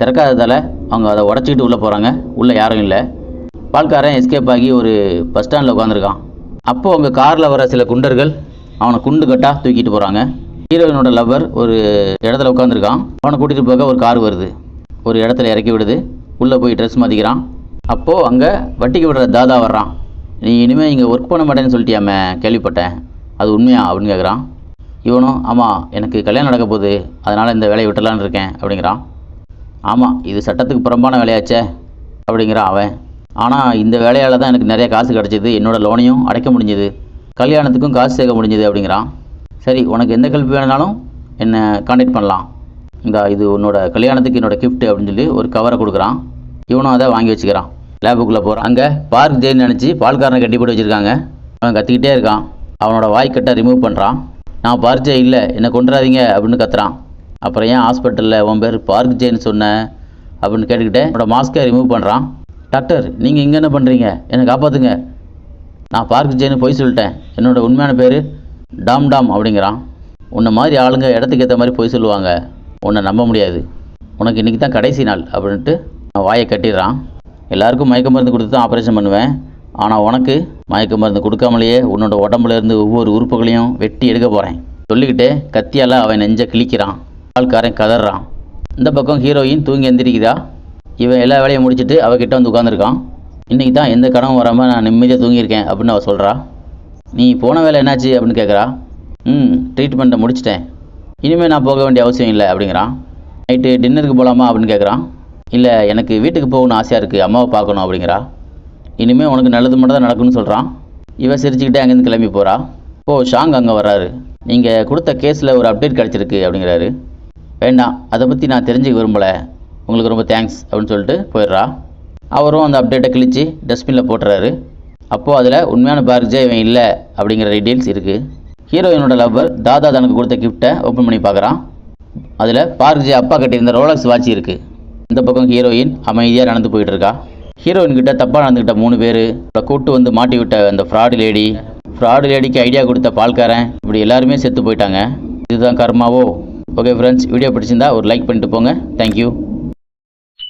திறக்காததால் அவங்க அதை உடச்சிக்கிட்டு உள்ளே போகிறாங்க. உள்ளே யாரும் இல்லை. பால்காரன் எஸ்கேப் ஆகி ஒரு பஸ் ஸ்டாண்டில் உட்காந்துருக்கான். அப்போது அவங்க காரில் வர சில குண்டர்கள் அவனை குண்டு கட்டாக தூக்கிட்டு போகிறாங்க. ஹீரோயினோட லவ்வர் ஒரு இடத்துல உட்காந்துருக்கான். அவனை கூட்டிகிட்டு போக ஒரு கார் வருது. ஒரு இடத்துல இறக்கி விடுது. உள்ளே போய் ட்ரெஸ் மாற்றிக்கிறான். அப்போது அங்கே வட்டிக்கு விடுற தாதா வர்றான். நீ இனிமேல் இங்கே ஒர்க் பண்ண மாட்டேன்னு சொல்லிட்டியாமே, கேள்விப்பட்டேன், அது உண்மையா அப்படின்னு கேட்குறான். இவனும் ஆமாம், எனக்கு கல்யாணம் நடக்க போகுது, அதனால் இந்த வேலையை விட்டுலான்னு இருக்கேன் அப்படிங்கிறான். ஆமாம், இது சட்டத்துக்கு புறம்பான வேலையாச்சே அப்படிங்கிறான் அவன். ஆனால் இந்த வேலையால் தான் எனக்கு நிறைய காசு கிடச்சிது, என்னோடய லோனையும் அடைக்க முடிஞ்சுது, கல்யாணத்துக்கும் காசு சேர்க்க முடிஞ்சுது அப்படிங்கிறான். சரி, உனக்கு எந்த கல்வி வேணுனாலும் என்னை கான்டாக்ட் பண்ணலாம், இது உன்னோட கல்யாணத்துக்கு என்னோடய கிஃப்ட்டு அப்படின்னு சொல்லி ஒரு கவரை கொடுக்குறான். இவனும் அதை வாங்கி வச்சுக்கிறான். லேபுக்குள்ளே போகிறான். அங்கே பார்க் ஜெயின் நினச்சி பால்காரனை கட்டி போட்டு வச்சுருக்காங்க. அவன் கத்திக்கிட்டே இருக்கான். அவனோட வாய்க்கட்டை ரிமூவ் பண்ணுறான். நான் பார்க் ஜெயின் இல்லை, என்னை கொண்டுறாதீங்க அப்படின்னு கத்துறான். அப்புறம் ஏன் ஹாஸ்பிட்டலில் உன் பேர் பார்க் ஜெயின் சொன்னேன் அப்படின்னு கேட்டுக்கிட்டே என்னோடய மாஸ்கை ரிமூவ் பண்ணுறான். டாக்டர், நீங்கள் இங்கே என்ன பண்ணுறீங்க, என்னை காப்பாற்றுங்க, நான் பார்க் ஜெயின்னு போய் சொல்லிட்டேன், என்னோடய உண்மையான பேர் டாம் டாம் அப்படிங்கிறான். உன்னை மாதிரி ஆளுங்க இடத்துக்கு ஏற்ற மாதிரி போய் சொல்லுவாங்க, உன்னை நம்ப முடியாது, உனக்கு இன்றைக்கி தான் கடைசி நாள் அப்படின்ட்டு வாயை கட்டிடுறான். எல்லாருக்கும் மயக்க மருந்து கொடுத்து தான் ஆப்ரேஷன் பண்ணுவேன், ஆனால் உனக்கு மயக்க மருந்து கொடுக்காமலேயே உன்னோட உடம்புலேருந்து ஒவ்வொரு உறுப்புகளையும் வெட்டி எடுக்க போகிறேன் சொல்லிக்கிட்டே கத்தியால் அவன் நெஞ்சை கிழிக்கிறான். பால்காரன் கதறான். இந்த பக்கம் ஹீரோயின் தூங்கி எந்திரிக்குதா. இவன் எல்லா வேலையும் முடிச்சுட்டு அவகிட்ட வந்து உட்காந்துருக்கான். இன்றைக்கி தான் எந்த கனவும் வராமல் நான் நிம்மதியாக தூங்கியிருக்கேன் அப்படின்னு அவள் சொல்கிறா. நீ போன வேலை என்னாச்சு அப்படின்னு கேட்குறா. ட்ரீட்மெண்ட்டை முடிச்சிட்டேன், இனிமேல் நான் போக வேண்டிய அவசியம் இல்லை அப்படிங்கிறான். நைட்டு டின்னருக்கு போகலாமா அப்படின்னு கேட்குறான். இல்லை, எனக்கு வீட்டுக்கு போகணும்னு ஆசையாக இருக்குது, அம்மாவை பார்க்கணும் அப்படிங்கிறா. இனிமேல் உனக்கு நல்லது மட்டும் தான் நடக்கும்னு சொல்கிறான். இவன் சிரிச்சுக்கிட்டே அங்கேருந்து கிளம்பி போகிறா. ஷாங் அங்கே வர்றாரு. நீங்கள் கொடுத்த கேஸில் ஒரு அப்டேட் கிடச்சிருக்கு அப்படிங்கிறாரு. வேண்டாம், அதை பற்றி நான் தெரிஞ்சுக்க விரும்பலை, உங்களுக்கு ரொம்ப தேங்க்ஸ் அப்படின்னு சொல்லிட்டு போயிடுறா. அவரும் அந்த அப்டேட்டை கிழித்து டஸ்ட்பினில் போட்டுறாரு. அப்போது அதில் உண்மையான பார்க்ஜே இவன் இல்லை அப்படிங்கிற டீட்டெயில்ஸ் இருக்குது. ஹீரோயினோட லவ்வர் தாதா தனக்கு கொடுத்த கிஃப்ட்டை ஓப்பன் பண்ணி பார்க்குறான். அதில் பார்க்ஜே அப்பா கட்டியிருந்த ரோலக்ஸ் வாட்ச் இருக்குது. இந்த பக்கம் ஹீரோயின் அமைதியாக நடந்து போயிட்டு இருக்கா. ஹீரோயின் கிட்ட தப்பாக நடந்துக்கிட்ட 3 பேர், கூட்டு வந்து மாட்டி விட்ட அந்த ஃப்ராடு லேடிக்கு ஐடியா கொடுத்த பால்காரன், இப்படி எல்லாருமே செத்து போயிட்டாங்க. இதுதான் கர்மாவோ? ஓகே ஃப்ரெண்ட்ஸ், வீடியோ பிடிச்சிருந்தா ஒரு லைக் பண்ணிட்டு போங்க. தேங்க்யூ.